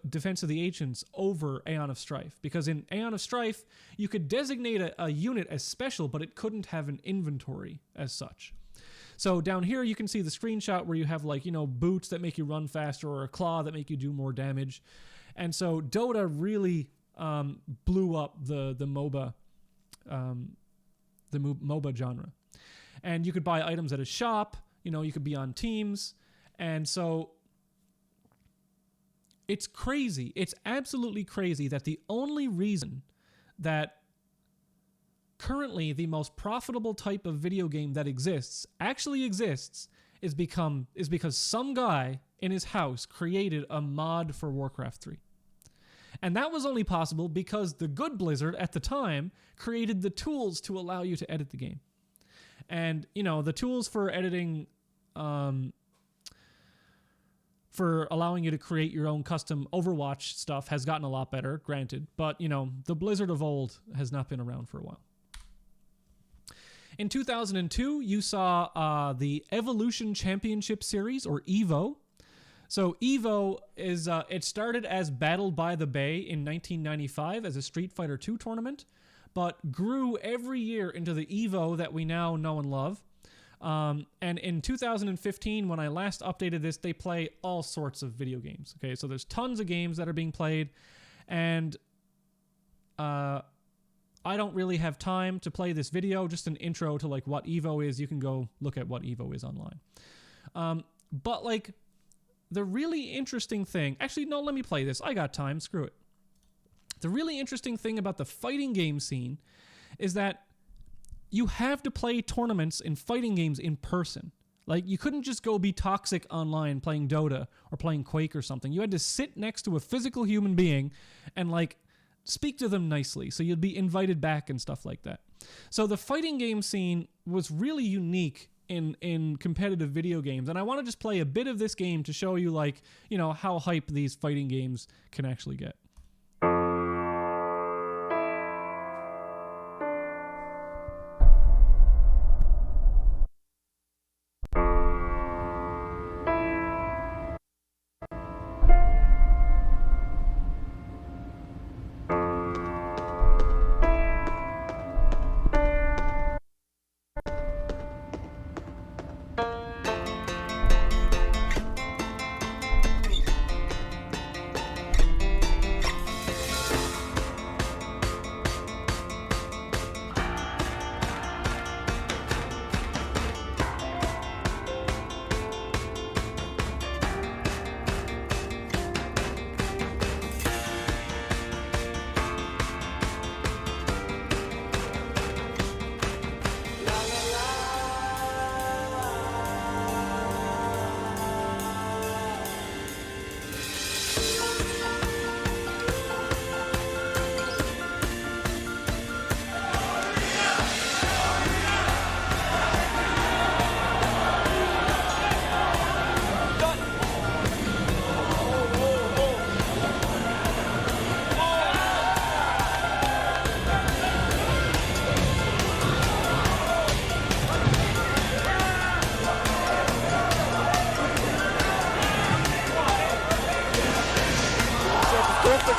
Defense of the Ancients over Aeon of Strife. Because in Aeon of Strife, you could designate a unit as special, but it couldn't have an inventory as such. So down here, you can see the screenshot where you have like, boots that make you run faster or a claw that make you do more damage. And so Dota really blew up the MOBA MOBA genre. And you could buy items at a shop, you could be on teams. And so it's crazy. It's absolutely crazy that the only reason that currently the most profitable type of video game that actually exists is because some guy in his house created a mod for Warcraft 3. And that was only possible because the good Blizzard at the time created the tools to allow you to edit the game. And, the tools for editing, for allowing you to create your own custom Overwatch stuff has gotten a lot better, granted. But, the Blizzard of old has not been around for a while. In 2002, you saw the Evolution Championship Series, or EVO. So EVO is it started as Battle by the Bay in 1995 as a Street Fighter II tournament, but grew every year into the EVO that we now know and love. And in 2015, when I last updated this, they play all sorts of video games. Okay, so there's tons of games that are being played, and I don't really have time to play this video. Just an intro to like what EVO is. You can go look at what EVO is online. But like the really interesting thing, actually, no, let me play this. I got time. Screw it. The really interesting thing about the fighting game scene is that you have to play tournaments in fighting games in person. Like, you couldn't just go be toxic online playing Dota or playing Quake or something. You had to sit next to a physical human being and, like, speak to them nicely. So you'd be invited back and stuff like that. So the fighting game scene was really unique in competitive video games. And I want to just play a bit of this game to show you, like, how hype these fighting games can actually get.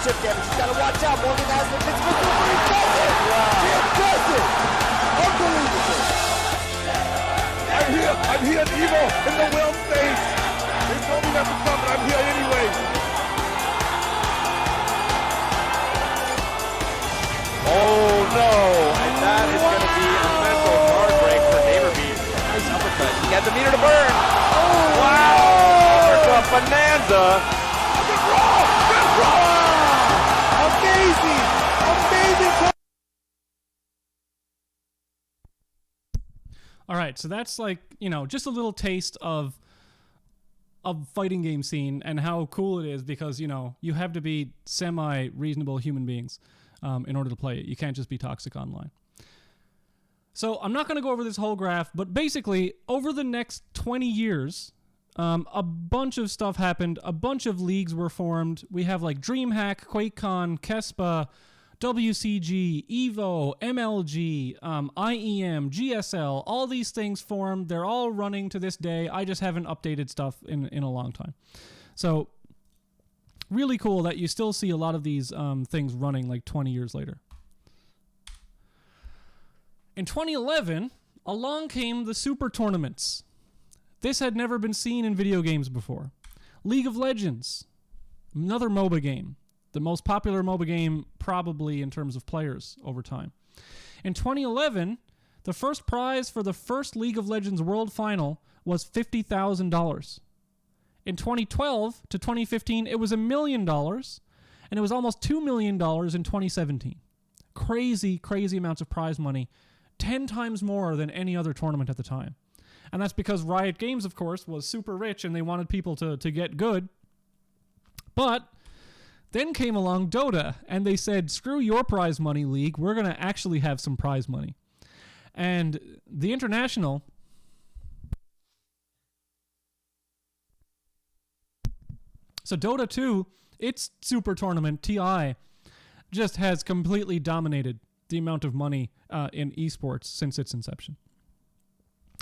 Chip damage. He's got to watch out. Morgan has the pitch. He does it! Unbelievable! I'm here at EVO in the whale stage. They told me not to come, but I'm here anyway. Oh no! And that is going to be a mental card break for Neighborbeat. Nice uppercut. He had the meter to burn. Oh wow! Uppercut bonanza. Amazing! All right, so that's like, just a little taste of fighting game scene and how cool it is because, you have to be semi-reasonable human beings in order to play it. You can't just be toxic online. So I'm not going to go over this whole graph, but basically, over the next 20 years, a bunch of stuff happened. A bunch of leagues were formed. We have like DreamHack, QuakeCon, Kespa, WCG, EVO, MLG, IEM, GSL, all things things formed. They're all running to this day. I just haven't updated stuff in a long time. So really cool that you still see a lot of these things running like 20 years later. In 2011, along came the Super Tournaments. This had never been seen in video games before. League of Legends, another MOBA game. The most popular MOBA game probably in terms of players over time. In 2011, the first prize for the first League of Legends World Final was $50,000. In 2012 to 2015, it was $1 million, and it was almost $2 million in 2017. Crazy, crazy amounts of prize money, 10 times more than any other tournament at the time. And that's because Riot Games, of course, was super rich and they wanted people to get good. But then came along Dota, and they said, screw your prize money, League. We're going to actually have some prize money. And the International... So Dota 2, its super tournament, TI, just has completely dominated the amount of money in esports since its inception.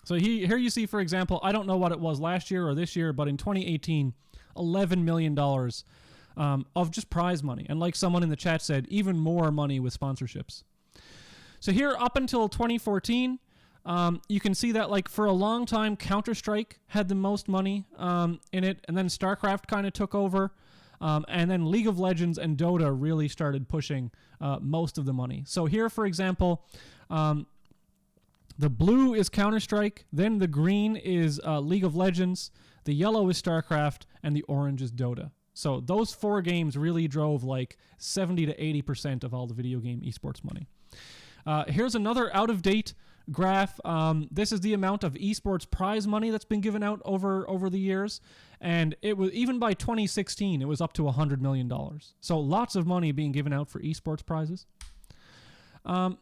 So here you see, for example, I don't know what it was last year or this year, but in 2018, $11 million of just prize money. And like someone in the chat said, even more money with sponsorships. So here, up until 2014, you can see that like for a long time, Counter-Strike had the most money in it, and then StarCraft kind of took over, and then League of Legends and Dota really started pushing most of the money. So here, for example, the blue is Counter-Strike, then the green is League of Legends, the yellow is StarCraft, and the orange is Dota. So those 4 games really drove like 70 to 80% of all the video game esports money. Here's another out-of-date graph. This is the amount of esports prize money that's been given out over the years, and it was, even by 2016, it was up to $100 million. So lots of money being given out for esports prizes. Not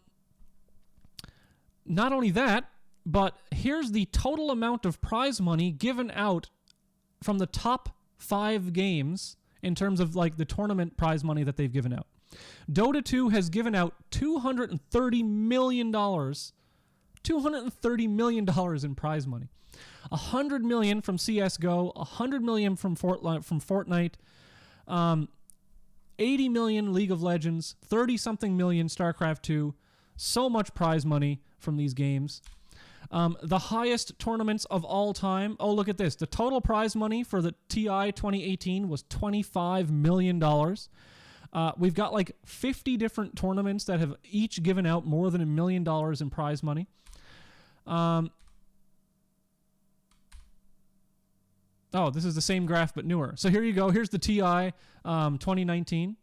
only that, but here's the total amount of prize money given out from the top 5 games in terms of like the tournament prize money that they've given out. Dota 2 has given out $230 million. $230 million in prize money. $100 million from CSGO, $100 million from Fortnite, 80 million League of Legends, 30-something million StarCraft 2. So much prize money from these games. The highest tournaments of all time. Oh, look at this. The total prize money for the TI 2018 was $25 million. We've got like 50 different tournaments that have each given out more than $1 million in prize money. Oh, this is the same graph but newer. So here you go. Here's the TI 2019.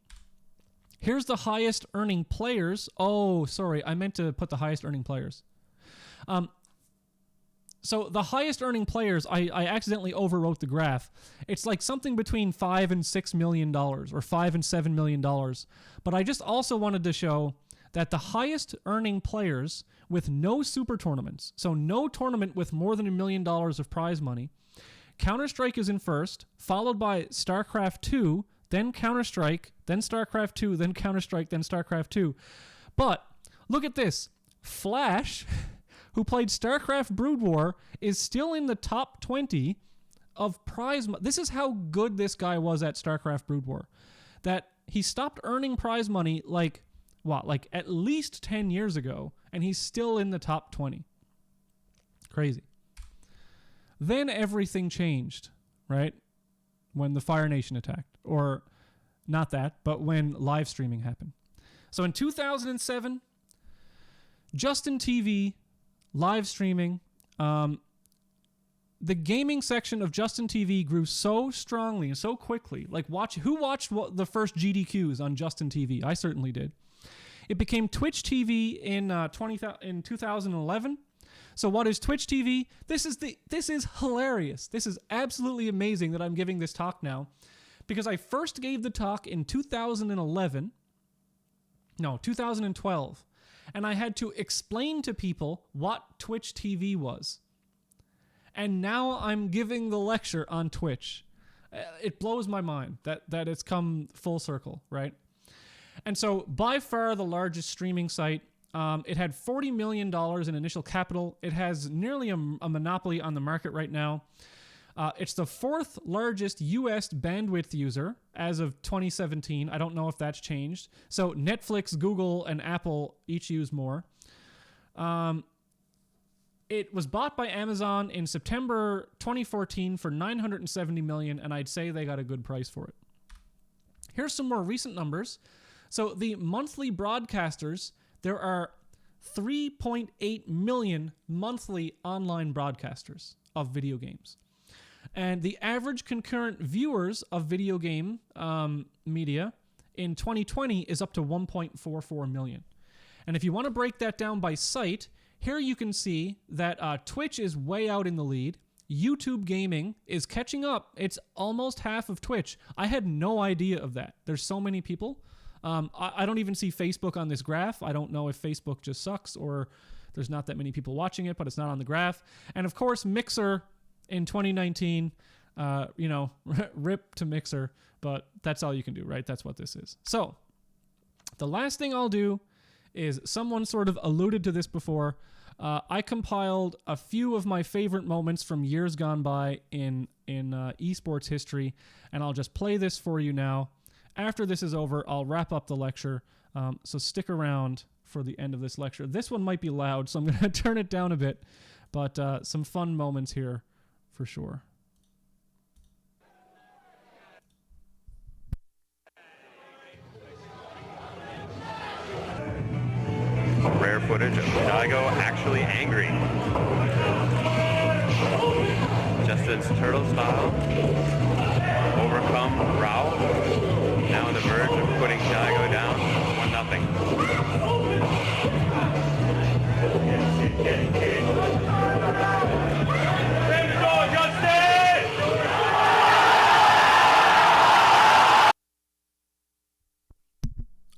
Here's the highest earning players. Oh, sorry. I meant to put the highest earning players. So the highest earning players, I accidentally overwrote the graph. It's like something between $5 and $6 million or $5 and $7 million. But I just also wanted to show that the highest earning players with no super tournaments, so no tournament with more than $1 million of prize money, Counter-Strike is in first, followed by StarCraft 2, then Counter-Strike, then StarCraft 2, then Counter-Strike, then StarCraft 2. But look at this. Flash, who played StarCraft Brood War, is still in the top 20 of prize money. This is how good this guy was at StarCraft Brood War. That he stopped earning prize money like at least 10 years ago, and he's still in the top 20. Crazy. Then everything changed, right? When the Fire Nation attacked. Or not that, but when live streaming happened. So in 2007, Justin TV, live streaming, the gaming section of Justin TV grew so strongly and so quickly. Like, who watched the first GDQs on Justin TV? I certainly did. It became Twitch TV in 2011. So what is Twitch TV? This is hilarious. This is absolutely amazing that I'm giving this talk now, because I first gave the talk in 2012, and I had to explain to people what Twitch TV was. And now I'm giving the lecture on Twitch. It blows my mind that it's come full circle, right? And so by far the largest streaming site, it had $40 million in initial capital. It has nearly a monopoly on the market right now. It's the 4th largest U.S. bandwidth user as of 2017. I don't know if that's changed. So Netflix, Google, and Apple each use more. It was bought by Amazon in September 2014 for $970 million, and I'd say they got a good price for it. Here's some more recent numbers. So the monthly broadcasters, there are 3.8 million monthly online broadcasters of video games. And the average concurrent viewers of video game media in 2020 is up to 1.44 million. And if you want to break that down by site, here you can see that Twitch is way out in the lead. YouTube gaming is catching up. It's almost half of Twitch. I had no idea of that. There's so many people. I don't even see Facebook on this graph. I don't know if Facebook just sucks or there's not that many people watching it, but it's not on the graph. And of course, Mixer in 2019, rip to Mixer, but that's all you can do, right? That's what this is. So the last thing I'll do is, someone sort of alluded to this before. I compiled a few of my favorite moments from years gone by in esports history, and I'll just play this for you now. After this is over, I'll wrap up the lecture, so stick around for the end of this lecture. This one might be loud, so I'm going to turn it down a bit, but some fun moments here for sure. Rare footage of Daigo actually angry. Just its turtle style. Overcome Rao. Now on the verge of putting Daigo down 1-0.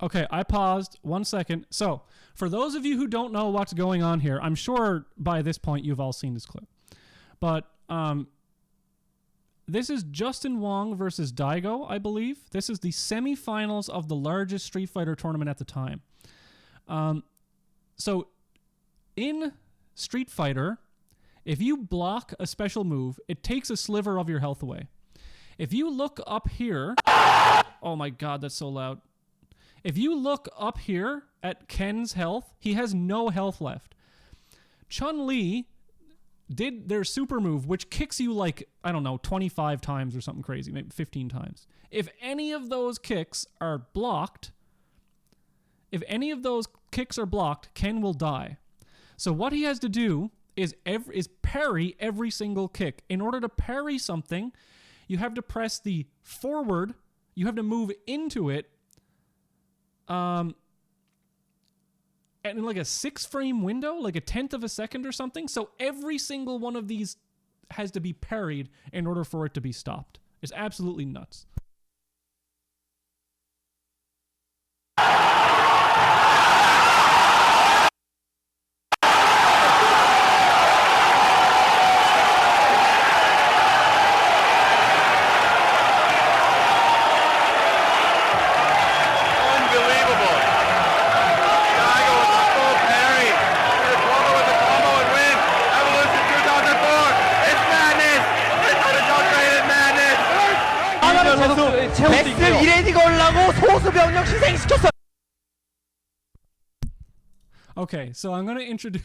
Okay, I paused 1 second. So, for those of you who don't know what's going on here, I'm sure by this point you've all seen this clip. But this is Justin Wong versus Daigo, I believe. This is the semifinals of the largest Street Fighter tournament at the time. So, in Street Fighter, if you block a special move, it takes a sliver of your health away. If you look up here... Oh my god, that's so loud. If you look up here at Ken's health, he has no health left. Chun-Li did their super move, which kicks you like, 25 times or something crazy, maybe 15 times. If any of those kicks are blocked, Ken will die. So what he has to do is parry every single kick. In order to parry something, you have to press the forward, you have to move into it, and in like a 6-frame window, like a 1/10 of a second or something. So every single one of these has to be parried in order for it to be stopped. It's absolutely nuts. Okay, so I'm going to introduce...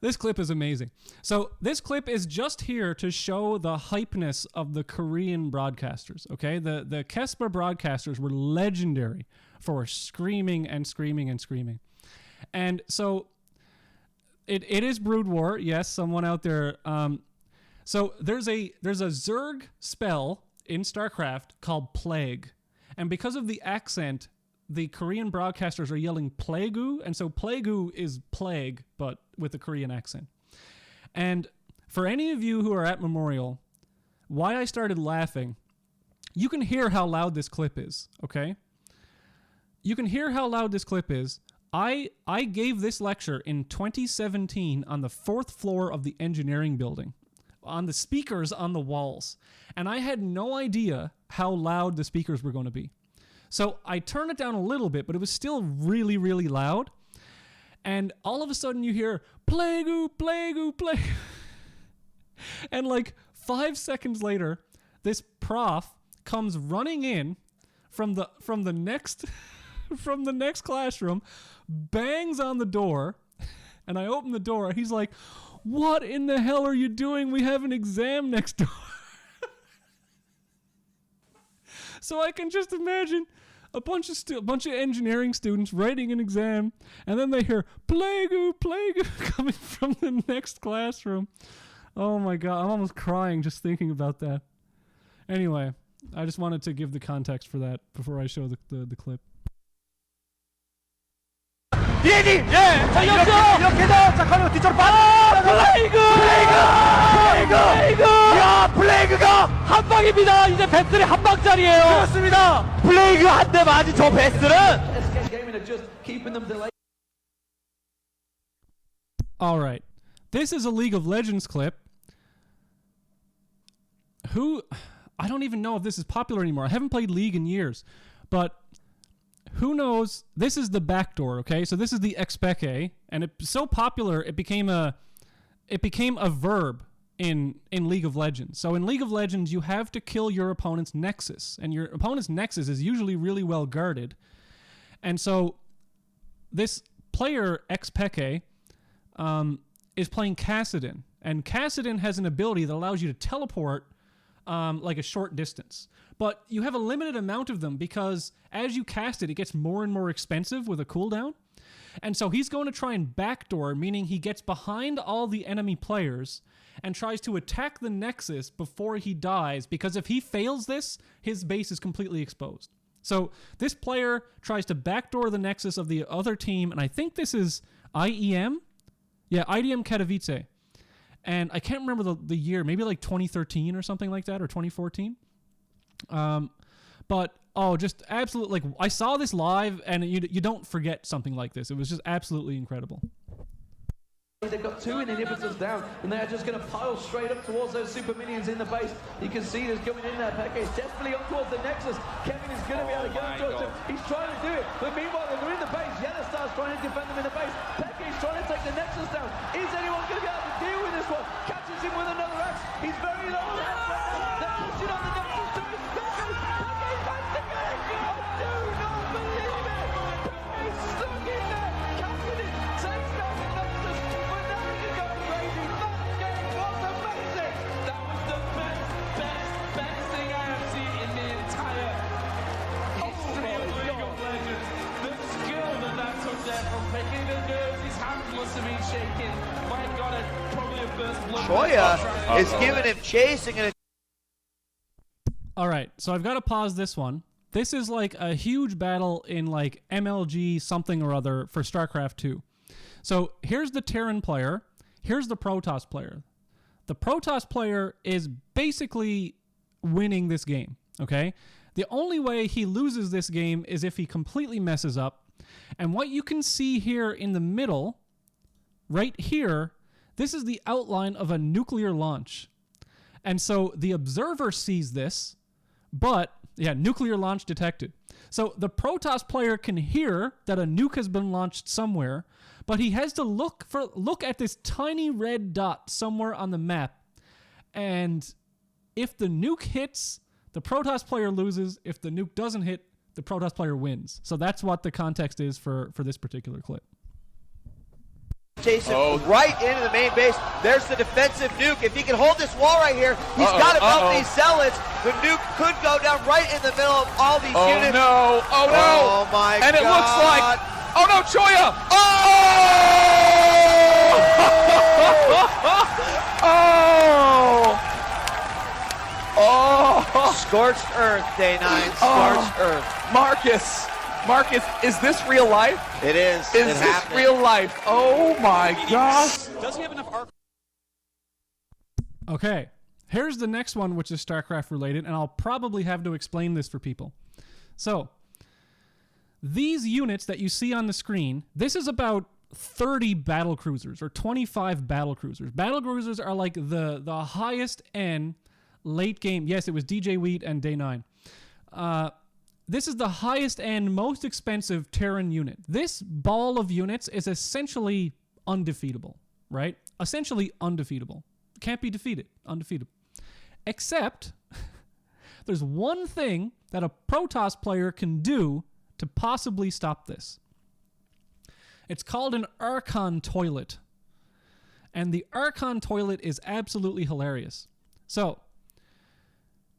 This clip is amazing. So this clip is just here to show the hypeness of the Korean broadcasters, okay? The Kespa broadcasters were legendary for screaming and screaming and screaming. And so it is Brood War. Yes, someone out there... so there's a Zerg spell in StarCraft called Plague. And because of the accent, the Korean broadcasters are yelling Plague-u, and so Plague-u is plague, but with a Korean accent. And for any of you who are at Memorial, why I started laughing, you can hear how loud this clip is, okay? You can hear how loud this clip is. I gave this lecture in 2017 on the 4th floor of the engineering building, on the speakers on the walls. And I had no idea how loud the speakers were going to be. So I turned it down a little bit, but it was still really, really loud. And all of a sudden you hear, Plague-u, Plague-u, Plague. And like 5 seconds later, this prof comes running in from the next classroom, bangs on the door, and I open the door. He's like, "What in the hell are you doing? We have an exam next door." So I can just imagine a bunch of engineering students writing an exam, and then they hear Plague-oo coming from the next classroom. Oh my god, I'm almost crying just thinking about that. Anyway, I just wanted to give the context for that before I show the clip. 비행기! 예! 자, 이렇게 해서 자, 걸리고 뒤쪽으로 플레이그! 이야, 플레이그가 한 방입니다. 이제 베슬이 한 방짜리예요. 그렇습니다. 플레이그 한 대 맞은 저 베슬은 All right. This is a League of Legends clip. I don't even know if this is popular anymore. I haven't played League in years, but who knows? This is the backdoor, okay? So this is the Expeke, and it's so popular it became a verb in League of Legends. So in League of Legends, you have to kill your opponent's nexus, and your opponent's nexus is usually really well guarded. And so this player Expeke is playing Kassadin, and Kassadin has an ability that allows you to teleport like a short distance. But you have a limited amount of them because as you cast it, it gets more and more expensive with a cooldown. And so he's going to try and backdoor, meaning he gets behind all the enemy players and tries to attack the Nexus before he dies, because if he fails this, his base is completely exposed. So this player tries to backdoor the Nexus of the other team, and I think this is IEM? Yeah, IDM Katowice. And I can't remember the year, maybe like 2013 or something like that, or 2014. But just absolute, like, I saw this live, and you don't forget something like this. It was just absolutely incredible. They've got two inhibitors down, and they are just going to pile straight up towards those super minions in the base. You can see there's going in there. Peke is definitely up towards the Nexus. Kevin is going to be able to get up towards him. He's trying to do it, but meanwhile, they're in the base. Yellowstar's trying to defend them in the base. Peke is trying to take the Nexus down. Is anyone going to be able to deal with this one? Catches him with another axe. He's very low. They're pushing on the Nexus to his Peke back to get it. I do not believe it. Peke's stuck in there. Catching it. Takes down the Nexus. But now he's going crazy. That game was amazing. That was the best thing I have seen in the entire history of League of Legends. The skill that took there from Peke. The nerves, his hands must have been shaking. My God, probably a first blood. Choya is giving him chasing and All right, so I've got to pause this one. This is like a huge battle in like MLG something or other for StarCraft 2. So here's the Terran player. Here's the Protoss player. The Protoss player is basically winning this game, okay? The only way he loses this game is if he completely messes up. And what you can see here in the middle, right here, this is the outline of a nuclear launch. And so the observer sees this, but, yeah, nuclear launch detected. So the Protoss player can hear that a nuke has been launched somewhere, but he has to look at this tiny red dot somewhere on the map. And if the nuke hits, the Protoss player loses. If the nuke doesn't hit, the Protoss player wins. So that's what the context is for this particular clip. Jason right into the main base. There's the defensive nuke. If he can hold this wall right here, he's got to melt these zealots. The nuke could go down right in the middle of all these units. No. Oh, no. Oh, my God. And it looks like... Oh, no, Choya! Scorched earth, Day 9. Scorched earth. Marcus, is this real life? It is. Is this real life? Oh my gosh. Does he have enough arc? Okay, here's the next one, which is StarCraft related, and I'll probably have to explain this for people. So, these units that you see on the screen, this is about 30 battlecruisers or 25 battlecruisers. Battlecruisers are like the highest end late game. Yes, it was DJ Wheat and Day 9. This is the highest end, most expensive Terran unit. This ball of units is essentially undefeatable, right? Essentially undefeatable. Can't be defeated. Undefeatable. Except, there's one thing that a Protoss player can do to possibly stop this. It's called an Archon toilet. And the Archon toilet is absolutely hilarious. So,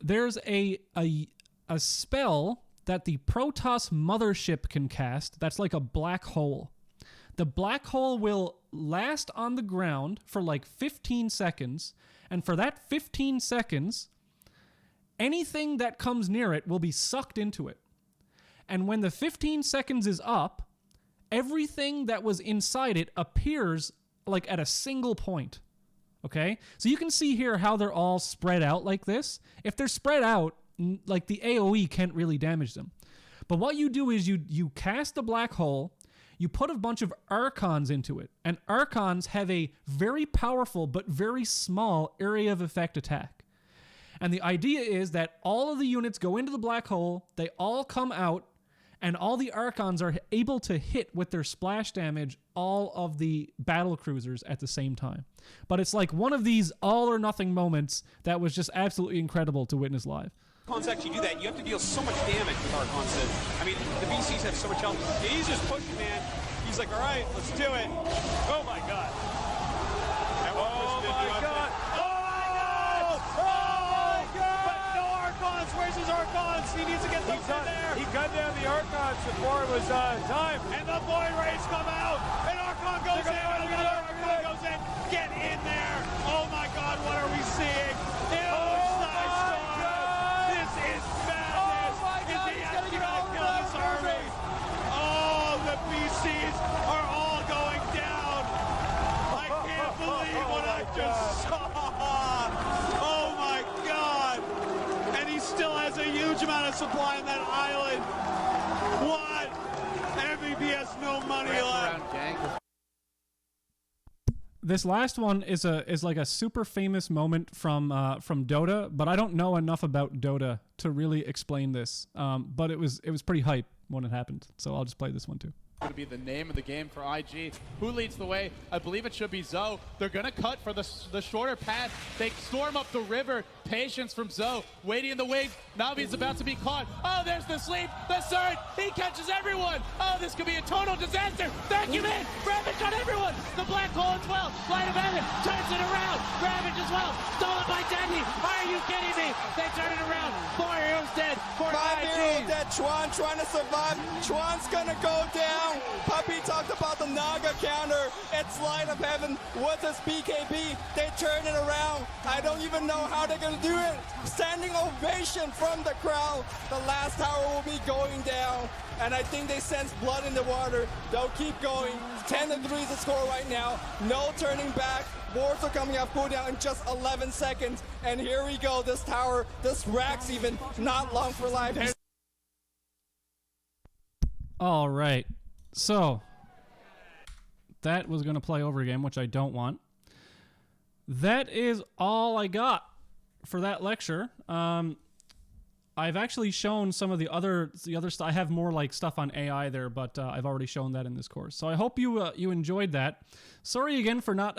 there's a a spell that the Protoss mothership can cast that's like a black hole. The black hole will last on the ground for like 15 seconds, and for that 15 seconds, anything that comes near it will be sucked into it. And when the 15 seconds is up, everything that was inside it appears like at a single point. Okay? So you can see here how they're all spread out like this. If they're spread out, like the AoE can't really damage them. But what you do is you cast the black hole, you put a bunch of Archons into it, and Archons have a very powerful but very small area of effect attack. And the idea is that all of the units go into the black hole, they all come out, and all the Archons are able to hit with their splash damage all of the battle cruisers at the same time. But it's like one of these all or nothing moments that was just absolutely incredible to witness live. Archons actually do that. You have to deal so much damage with Archons. I mean, the VCs have so much health. He's just pushing, man. He's like, all right, let's do it. Oh, my God. Oh, my God. But no Archons. Where's his Archons? He needs to get those in there. He cut down the Archons before it was time. And the Void Rays come out. And Archon goes in. Archon goes in. Get in there. Oh, my God. What are we seeing? BCs are all going down. I can't believe what I just saw. Oh my God. And he still has a huge amount of supply on that island. What? MVP has no money left. This last one is like a super famous moment from Dota, but I don't know enough about Dota to really explain this. But it was pretty hype when it happened. So I'll just play this one too. Going to be the name of the game for IG. Who leads the way? I believe it should be Zoe. They're going to cut for the shorter path. They storm up the river. Patience from Zoe. Waiting in the wings. Navi's about to be caught. Oh, there's the sleep. The surge. He catches everyone. Oh, this could be a total disaster. Vacuum in. Ravage on everyone. The black hole as well. Light of heaven turns it around. Ravage as well. Stolen by Deadly. Are you kidding me? They turn it around. 4 heroes dead for 5 IG. heroes dead. Chuan trying to survive. Chuan's going to go down. Puppy talked about the Naga counter. It's Light of Heaven with his BKB. They turn it around. I don't even know how they're going to do it. Standing ovation from the crowd. The last tower will be going down. And I think they sense blood in the water. They'll keep going. 10-3 is the score right now. No turning back. Boards are coming off cooldown in just 11 seconds. And here we go. This tower, this Rax even, not long for life. All right. So, that was going to play over again, which I don't want. That is all I got for that lecture. I've actually shown some of the other stuff. I have more like stuff on AI there, but I've already shown that in this course. So I hope you enjoyed that. Sorry again for not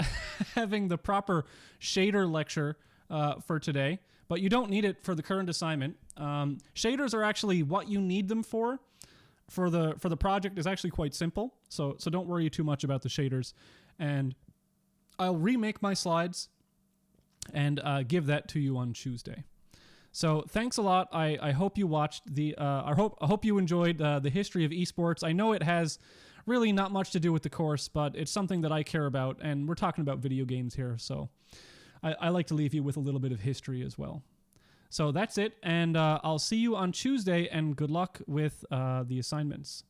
having the proper shader lecture for today, but you don't need it for the current assignment. Shaders are actually what you need them for. For the project is actually quite simple, so don't worry too much about the shaders, and I'll remake my slides and give that to you on Tuesday. So thanks a lot. I hope you watched I hope you enjoyed the history of esports. I know it has really not much to do with the course, but it's something that I care about, and we're talking about video games here, so I like to leave you with a little bit of history as well. So that's it, and I'll see you on Tuesday, and good luck with the assignments.